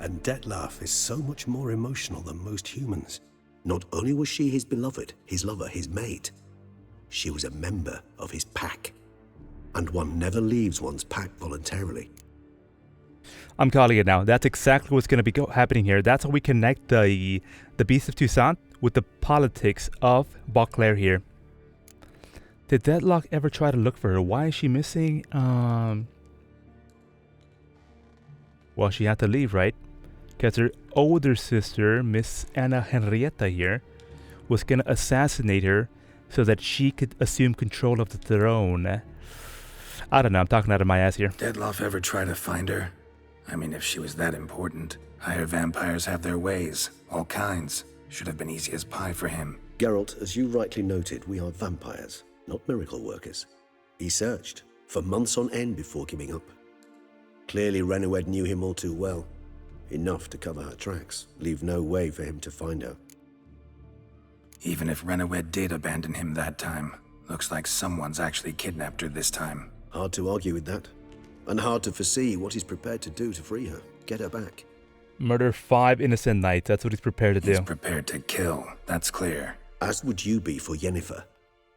And Detlef is so much more emotional than most humans. Not only was she his beloved, his lover, his mate, she was a member of his pack. And one never leaves one's pack voluntarily. I'm calling it now. That's exactly what's going to be happening here. That's how we connect the Beast of Toussaint with the politics of Beauclair here. Did Deadlock ever try to look for her? Why is she missing? Well, she had to leave, right? Because her older sister, Miss Anna Henrietta here, was going to assassinate her so that she could assume control of the throne. I don't know, I'm talking out of my ass here. Detlef ever try to find her? I mean, if she was that important. Higher vampires have their ways, all kinds. Should have been easy as pie for him. Geralt, as you rightly noted, we are vampires, not miracle workers. He searched for months on end before giving up. Clearly Renoued knew him all too well. Enough to cover her tracks, leave no way for him to find her. Even if Renoued did abandon him that time, looks like someone's actually kidnapped her this time. Hard to argue with that. And hard to foresee what he's prepared to do to free her, get her back. Murder 5 innocent knights, that's what he's prepared to do. He's prepared to kill, that's clear. As would you be for Yennefer.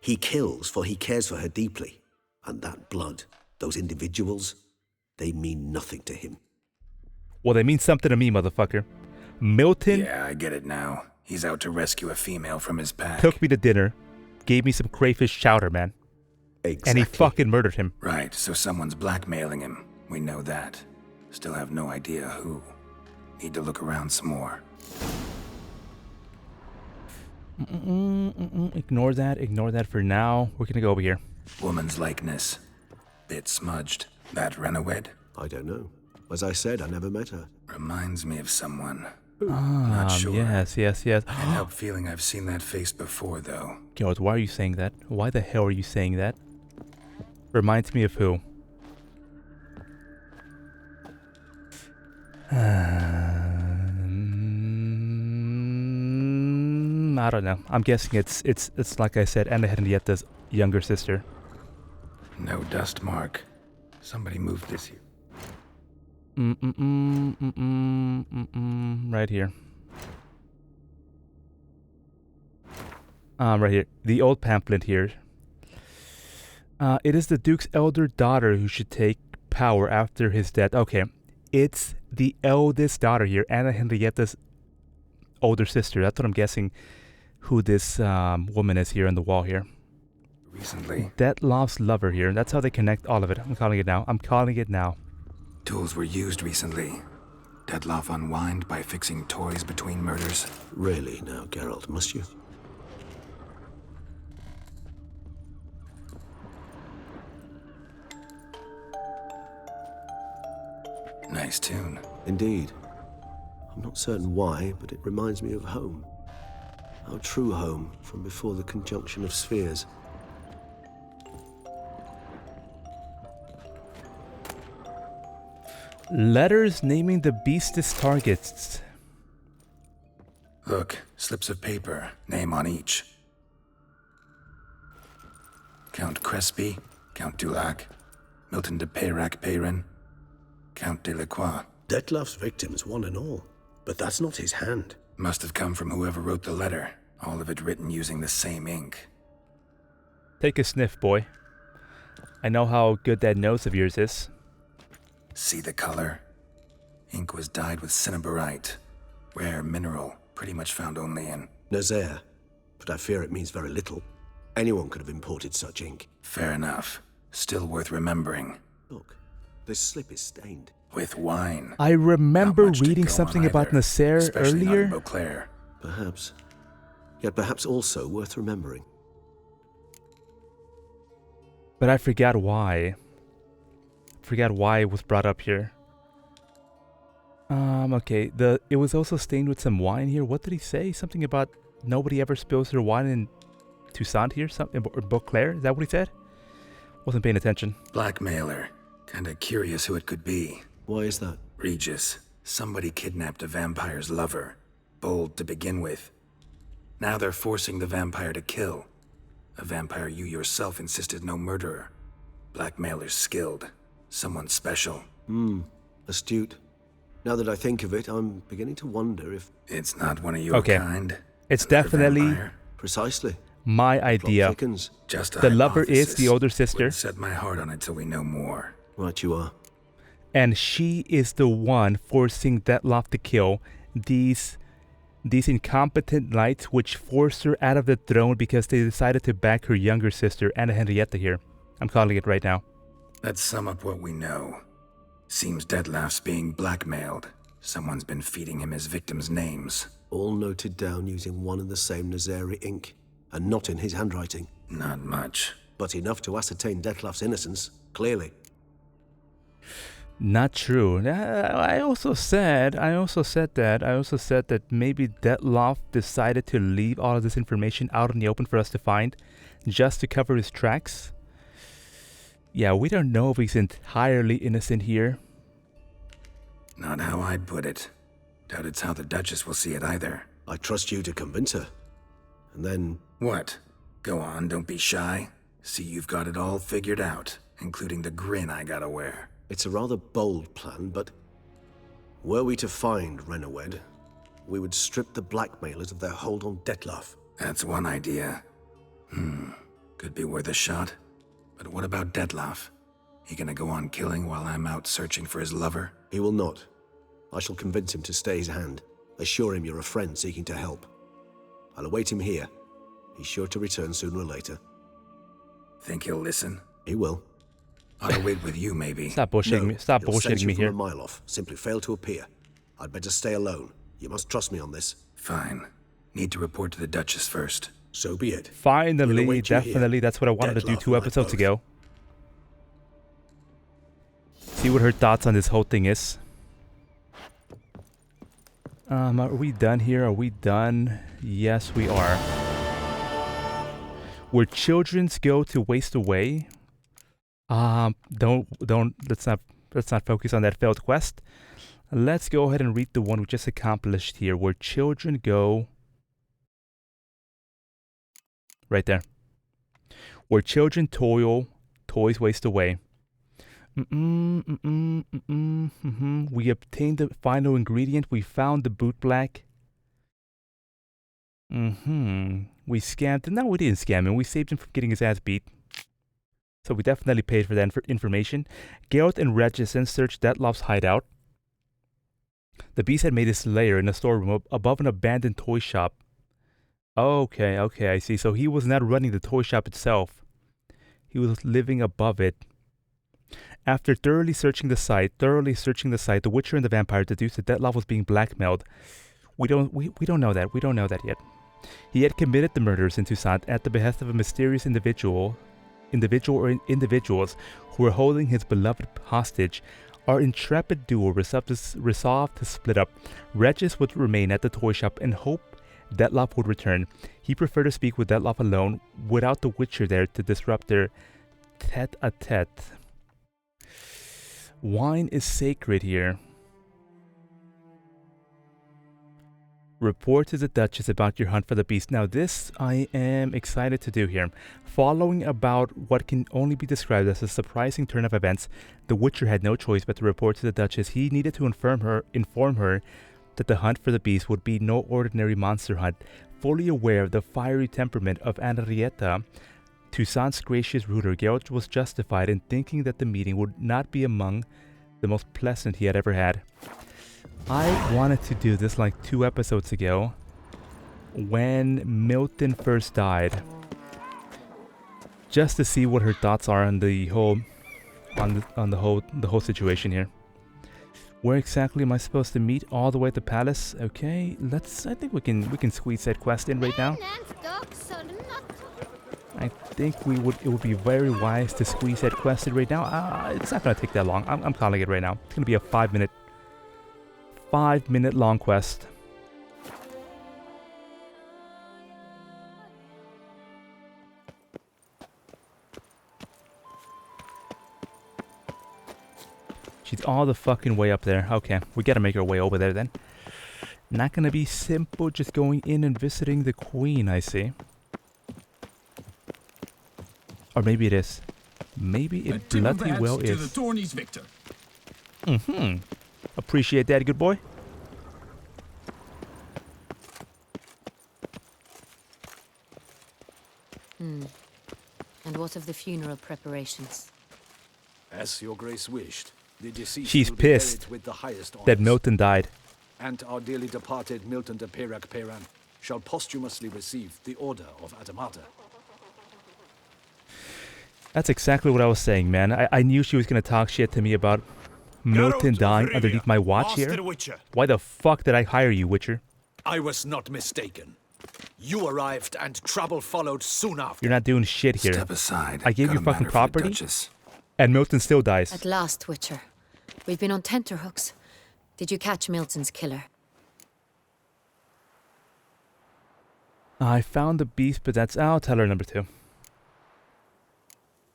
He kills for he cares for her deeply. And that blood, those individuals, they mean nothing to him. Well, they mean something to me, motherfucker. Milton... Yeah, I get it now. He's out to rescue a female from his pack. Took me to dinner, gave me some crayfish chowder, man. Exactly. And he fucking murdered him. Right, so someone's blackmailing him. We know that. Still have no idea who. Need to look around some more. Ignore that for now. We're gonna go over here. Woman's likeness. Bit smudged. That Renoued? I don't know. As I said, I never met her. Reminds me of someone. Not sure. Yes. Can't help feeling I've seen that face before, though. Geralt, why are you saying that? Why the hell are you saying that? Reminds me of who? I don't know. I'm guessing it's like I said, Anna Henrietta's younger sister. No dust mark. Somebody moved this here. Right here. Right here. The old pamphlet here. It is the Duke's elder daughter who should take power after his death. Okay. It's the eldest daughter here, Anna Henrietta's older sister. That's what I'm guessing who this woman is here on the wall here. Recently. Detlef's lover here. That's how they connect all of it. I'm calling it now. Tools were used recently. Detlef unwind by fixing toys between murders. Really now, Geralt, must you? Nice tune. Indeed. I'm not certain why, but it reminds me of home. Our true home from before the conjunction of spheres. Letters naming the beast's targets. Look, slips of paper, name on each. Count Crespi, Count Dulac, Milton de Peyrac-Peyrin, Count Delacroix. Detlef's victims, one and all. But that's not his hand. Must have come from whoever wrote the letter. All of it written using the same ink. Take a sniff, boy. I know how good that nose of yours is. See the color? Ink was dyed with cinnabarite. Rare mineral, pretty much found only in Nazaire. But I fear it means very little. Anyone could have imported such ink. Fair enough. Still worth remembering. Look, this slip is stained. With wine. I remember reading something about Nazaire earlier. Not Beauclair. Perhaps. Yet perhaps also worth remembering. But I forgot why. Forgot why it was brought up here. Okay. It was also stained with some wine here. What did he say? Something about nobody ever spills their wine in Toussaint here? Something or Beauclair? Is that what he said? Wasn't paying attention. Blackmailer. Kinda curious who it could be. Why is that? Regis. Somebody kidnapped a vampire's lover. Bold to begin with. Now they're forcing the vampire to kill. A vampire you yourself insisted no murderer. Blackmailer's skilled. Someone special. Astute. Now that I think of it, I'm beginning to wonder if... It's not one of your kind. It's definitely precisely my idea. Just the lover is the older sister. Set my heart on it till we know more. Right you are. And she is the one forcing Detloff to kill these incompetent knights, which forced her out of the throne because they decided to back her younger sister, Anna Henrietta here. I'm calling it right now. Let's sum up what we know. Seems Detloff's being blackmailed. Someone's been feeding him his victims' names. All noted down using one and the same Nazari ink, and not in his handwriting. Not much. But enough to ascertain Detloff's innocence, clearly. Not true. I also said that maybe Detloff decided to leave all of this information out in the open for us to find, just to cover his tracks. Yeah, we don't know if he's entirely innocent here. Not how I'd put it. Doubt it's how the Duchess will see it either. I trust you to convince her. And then... What? Go on, don't be shy. See you've got it all figured out, including the grin I gotta wear. It's a rather bold plan, but... Were we to find Renowed, we would strip the blackmailers of their hold on Detloff. That's one idea. Could be worth a shot. But what about Detloff? He gonna go on killing while I'm out searching for his lover? He will not. I shall convince him to stay his hand. Assure him you're a friend seeking to help. I'll await him here. He's sure to return sooner or later. Think he'll listen? He will. I'll wait with you, maybe. Stop bullshitting me. Stop bullshitting me here. From a mile off. Simply fail to appear. I'd better stay alone. You must trust me on this. Fine. Need to report to the Duchess first. So be it. Finally, definitely. That's what I wanted to do 2 episodes ago. See what her thoughts on this whole thing is. Are we done here? Are we done? Yes, we are. Where children's go to waste away. Let's not focus on that failed quest. Let's go ahead and read the one we just accomplished here. Where children go. Right there. Where children toil, toys waste away. We obtained the final ingredient. We found the boot black. We scammed him. No, we didn't scam him. We saved him from getting his ass beat. So we definitely paid for that information. Geralt and Regis then searched Detloff's hideout. The beast had made his lair in a storeroom above an abandoned toy shop. Okay, I see. So he was not running the toy shop itself. He was living above it. After thoroughly searching the site, the Witcher and the vampire deduced that Detloff was being blackmailed. We don't know that. We don't know that yet. He had committed the murders in Toussaint at the behest of a mysterious individual or individuals who were holding his beloved hostage. Our intrepid duo resolved to split up. Regis would remain at the toy shop and hope Detloff would return. He preferred to speak with Detloff alone, without the Witcher there to disrupt their tete-a-tete. Wine is sacred here. Report to the Duchess about your hunt for the beast. Now this I am excited to do here. Following about what can only be described as a surprising turn of events, the Witcher had no choice but to report to the Duchess. He needed to inform her that the hunt for the beast would be no ordinary monster hunt. Fully aware of the fiery temperament of Henrietta, Toussaint's gracious ruler, Geralt was justified in thinking that the meeting would not be among the most pleasant he had ever had. I wanted to do this like 2 episodes ago, when Milton first died, just to see what her thoughts are on the whole, the whole situation here. Where exactly am I supposed to meet? All the way at the palace? Okay, I think we can squeeze that quest in right now. I think it would be very wise to squeeze that quest in right now. It's not gonna take that long. I'm calling it right now. It's gonna be a 5-minute long quest. She's all the fucking way up there. Okay, we gotta make our way over there then. Not gonna be simple just going in and visiting the queen, I see. Or maybe it is. Maybe it bloody well is. To the Tourney's victor. Appreciate that, good boy. And what of the funeral preparations? As your grace wished, the deceased She's will be buried pissed with the highest that honors. Milton died. And our dearly departed Milton de Peyrac Peyran shall posthumously receive the Order of Adamata. That's exactly what I was saying, man. I knew she was gonna talk shit to me about Milton dying underneath my watch here. Why the fuck did I hire you, Witcher? I was not mistaken. You arrived and trouble followed soon after. You're not doing shit here. Step aside. I gave Got you a fucking matter for the property, Duchess. and Milton still dies. At last, Witcher. We've been on tenterhooks. Did you catch Milton's killer? I found the beast, but that's out. Tell her number 2.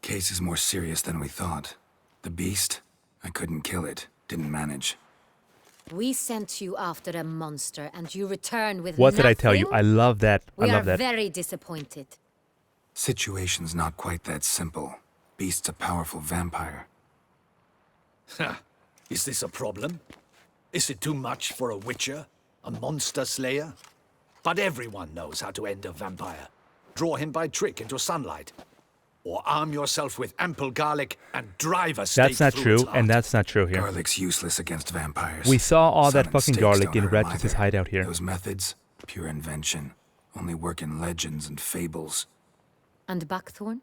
Case is more serious than we thought. The beast, I couldn't kill it. Didn't manage. We sent you after a monster, and you returned with What did I tell you? nothing? I love that. We I love are that. very disappointed. Situation's not quite that simple. Beast's a powerful vampire. Ha! Is this a problem? Is it too much for a witcher? A monster slayer? But everyone knows how to end a vampire. Draw him by trick into sunlight. Or arm yourself with ample garlic and drive a stake That's not through true, its heart. and that's not true here. Garlic's useless against vampires. We saw all Sun that and fucking stakes garlic don't in hurt 'em Regis' either. hideout here. Those methods, pure invention. Only work in legends and fables. And buckthorn?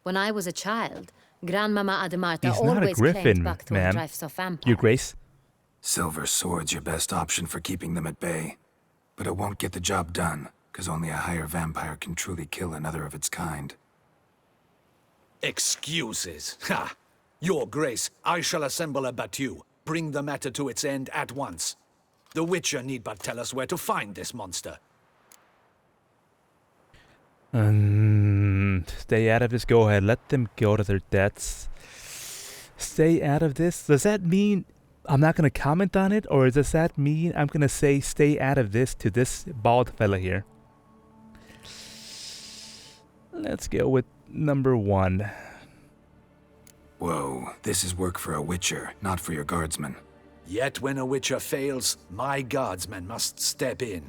When I was a child, Grandmama Adamarta He's not a always griffin, claimed buckthorn man. drives off vampires. Your Grace? Silver sword's your best option for keeping them at bay. But it won't get the job done, because only a higher vampire can truly kill another of its kind. Excuses. Ha! Your Grace, I shall assemble a battue. Bring the matter to its end at once. The Witcher need but tell us where to find this monster. Stay out of this. Go ahead. Let them go to their deaths. Stay out of this. Does that mean I'm not going to comment on it? Or does that mean I'm going to say stay out of this to this bald fella here? Let's go with number 1. Whoa, this is work for a witcher, not for your guardsmen. Yet when a Witcher fails, my guardsmen must step in.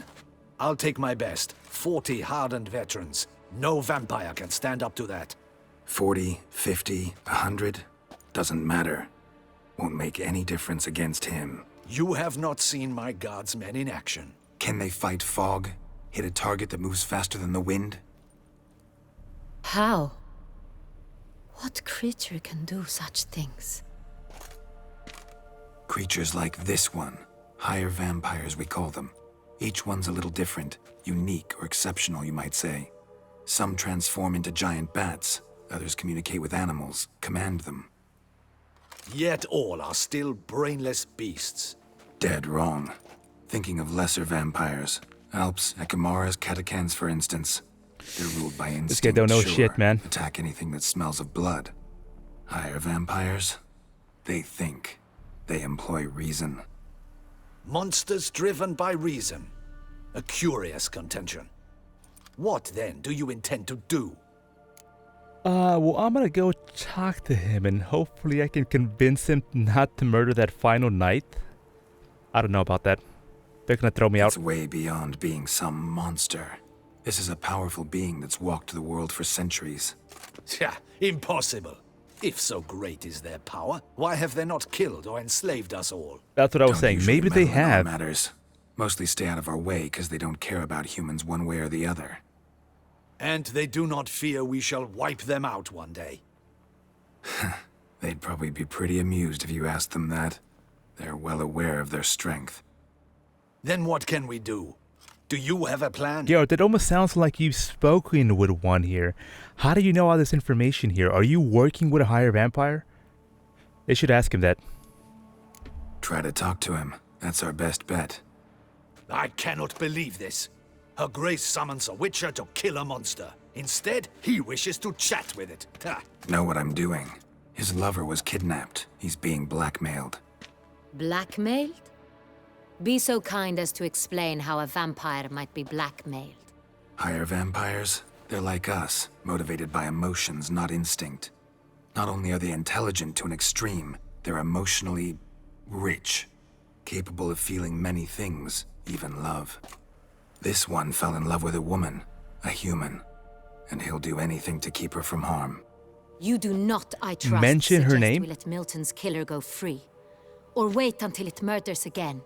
I'll take my best. 40 hardened veterans. No vampire can stand up to that. 40, 50, 100? Doesn't matter. Won't make any difference against him. You have not seen my guardsmen in action. Can they fight fog? Hit a target that moves faster than the wind? How? What creature can do such things? Creatures like this one. Higher vampires, we call them. Each one's a little different. Unique or exceptional, you might say. Some transform into giant bats. Others communicate with animals, command them. Yet all are still brainless beasts. Dead wrong. Thinking of lesser vampires. Alps, Ekamaras, Catacans, for instance. They're ruled by instinct. This guy don't know sure. shit, man. Attack anything that smells of blood. Higher vampires? They think. They employ reason. Monsters driven by reason. A curious contention. What then do you intend to do? Well, I'm gonna go talk to him and hopefully I can convince him not to murder that final knight. I don't know about that. They're gonna throw me out. It's way beyond being some monster. This is a powerful being that's walked the world for centuries. Yeah, impossible. If so great is their power, why have they not killed or enslaved us all? That's what I was Don't saying. usually Maybe they meddle in our have. matters. Mostly stay out of our way because they don't care about humans one way or the other. And they do not fear we shall wipe them out one day. They'd probably be pretty amused if you asked them that. They're well aware of their strength. Then what can we do? Do you have a plan? Garrett, it almost sounds like you've spoken with one here. How do you know all this information here? Are you working with a higher vampire? They should ask him that. Try to talk to him. That's our best bet. I cannot believe this. Her Grace summons a witcher to kill a monster. Instead, he wishes to chat with it. Ha. Know what I'm doing. His lover was kidnapped. He's being blackmailed. Blackmailed? Be so kind as to explain how a vampire might be blackmailed. Higher vampires? They're like us, motivated by emotions, not instinct. Not only are they intelligent to an extreme, they're emotionally rich. capable of feeling many things, even love. This one fell in love with a woman, a human, and he'll do anything to keep her from harm. You do not, I trust, Mention her suggest name? we let Milton's killer go free. Or wait until it murders again.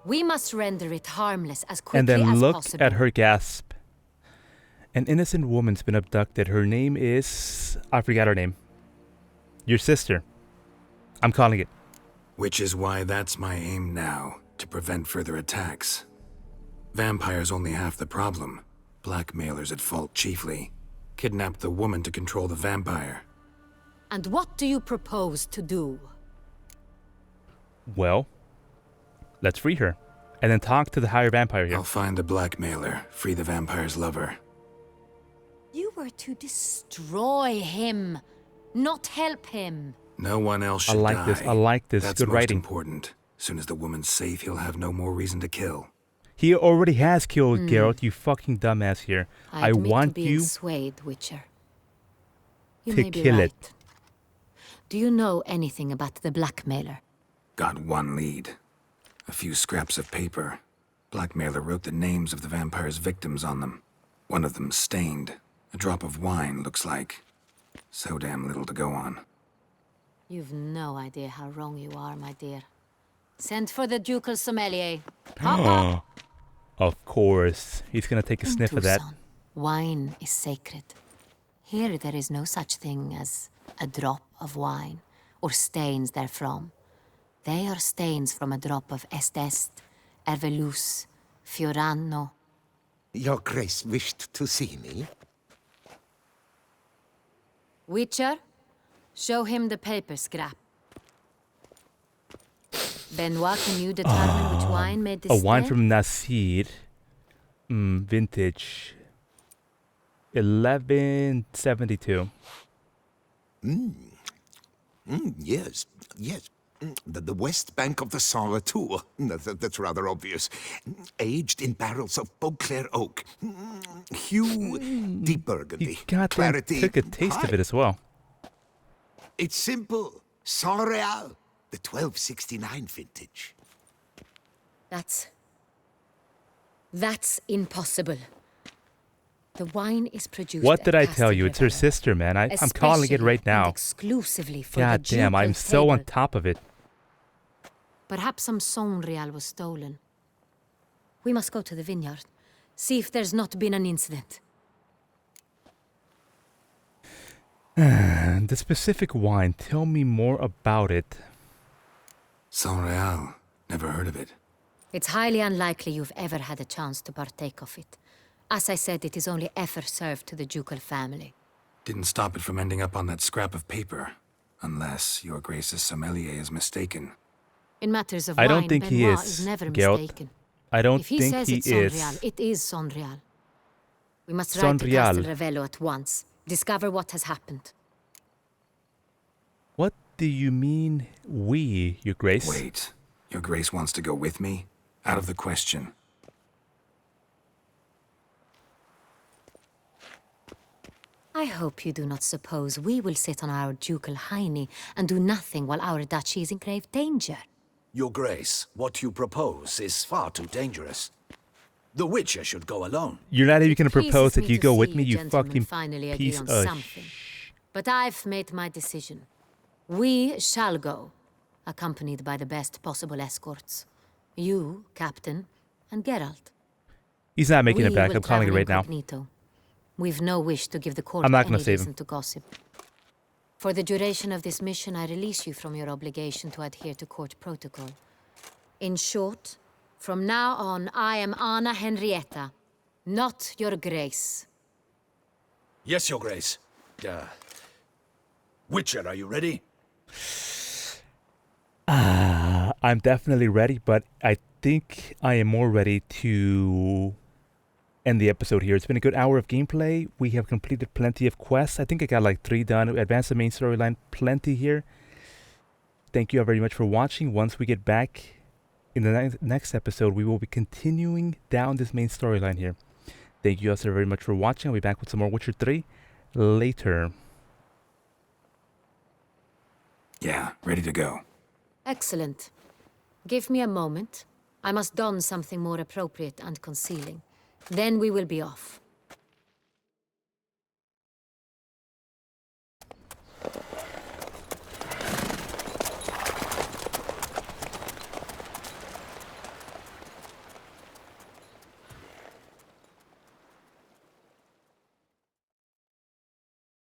We must render it harmless as quickly And then as look possible. at her gasp. An innocent woman's been abducted. Her name is... I forgot her name. Your sister. I'm calling it. Which is why that's my aim now, to prevent further attacks. Vampires only half the problem. Blackmailers at fault chiefly. Kidnapped the woman to control the vampire. And what do you propose to do? Well, let's free her. And then talk to the higher vampire here. I'll find the blackmailer, free the vampire's lover. You were to destroy him, not help him. No one else I should like die. this. I like this. That's Good most writing. important. Soon as the woman's safe, he'll have no more reason to kill. He already has killed Geralt, you fucking dumbass here. I admit want to being you swayed, Witcher. You to may be kill right. it. Do you know anything about the blackmailer? Got one lead. A few scraps of paper. Blackmailer wrote the names of the vampire's victims on them. One of them stained. A drop of wine, looks like. So damn little to go on. You've no idea how wrong you are, my dear. Send for the ducal sommelier. Hop, hop. Of course. He's gonna take a sniff of that. Tucson, wine is sacred. Here there is no such thing as a drop of wine, or stains therefrom. They are stains from a drop of Est, Ervelus, Fiorano. Your Grace wished to see me? Witcher, show him the paper scrap. Benoit, can you determine which wine made this A wine stain? from Nasir. Vintage. 1172. Yes, yes. The west bank of the Saar too. That's rather obvious. Aged in barrels of Beauclair oak. Hue, deep burgundy. He goddamn Clarity, took a taste of high. it as well. It's simple. Saint Real, the 1269 vintage. That's impossible. The wine is produced. What at did I tell you? It's her Castelrevera, sister, man. I'm calling it especially right and now. exclusively for God the damn, ducal I'm so on table. top of it. Perhaps some Saint Real was stolen. We must go to the vineyard. See if there's not been an incident. The specific wine, tell me more about it. Saint Real. Never heard of it. It's highly unlikely you've ever had a chance to partake of it. As I said, it is only ever served to the ducal family. Didn't stop it from ending up on that scrap of paper. Unless your Grace's sommelier is mistaken. In matters of I wine, don't think he Benoit is, is never Geralt. mistaken. I don't If he think says he it's Saint is. Real, it is Saint Real. We must Saint ride to Real. Castelrevelo at once. Discover what has happened. What do you mean, we, Your Grace? Wait. Your Grace wants to go with me? Out of the question. I hope you do not suppose we will sit on our ducal hiney and do nothing while our duchy is in grave danger. Your Grace, what you propose is far too dangerous. The Witcher should go alone. You're not even gonna Pleases propose that me you to go see with me, you gentlemen fucking finally agree piece on of something. But I've made my decision. We shall go, accompanied by the best possible escorts. You, Captain, and Geralt. He's not making We it back. will I'm calling it travel right now. incognito. We've no wish to give the court I'm not gonna any save him. reason to gossip. For the duration of this mission, I release you from your obligation to adhere to court protocol. In short, from now on, I am Anna Henrietta, not your Grace. Yes, Your Grace. Witcher, are you ready? I'm definitely ready, but I think I am more ready to end the episode here. It's been a good hour of gameplay. We have completed plenty of quests. I think I got like 3 done. We advanced the main storyline plenty here. Thank you all very much for watching. Once we get back in the next episode, we will be continuing down this main storyline here. Thank you all so very much for watching. I'll be back with some more Witcher 3 later. Yeah, ready to go. Excellent. Give me a moment. I must don something more appropriate and concealing. Then we will be off.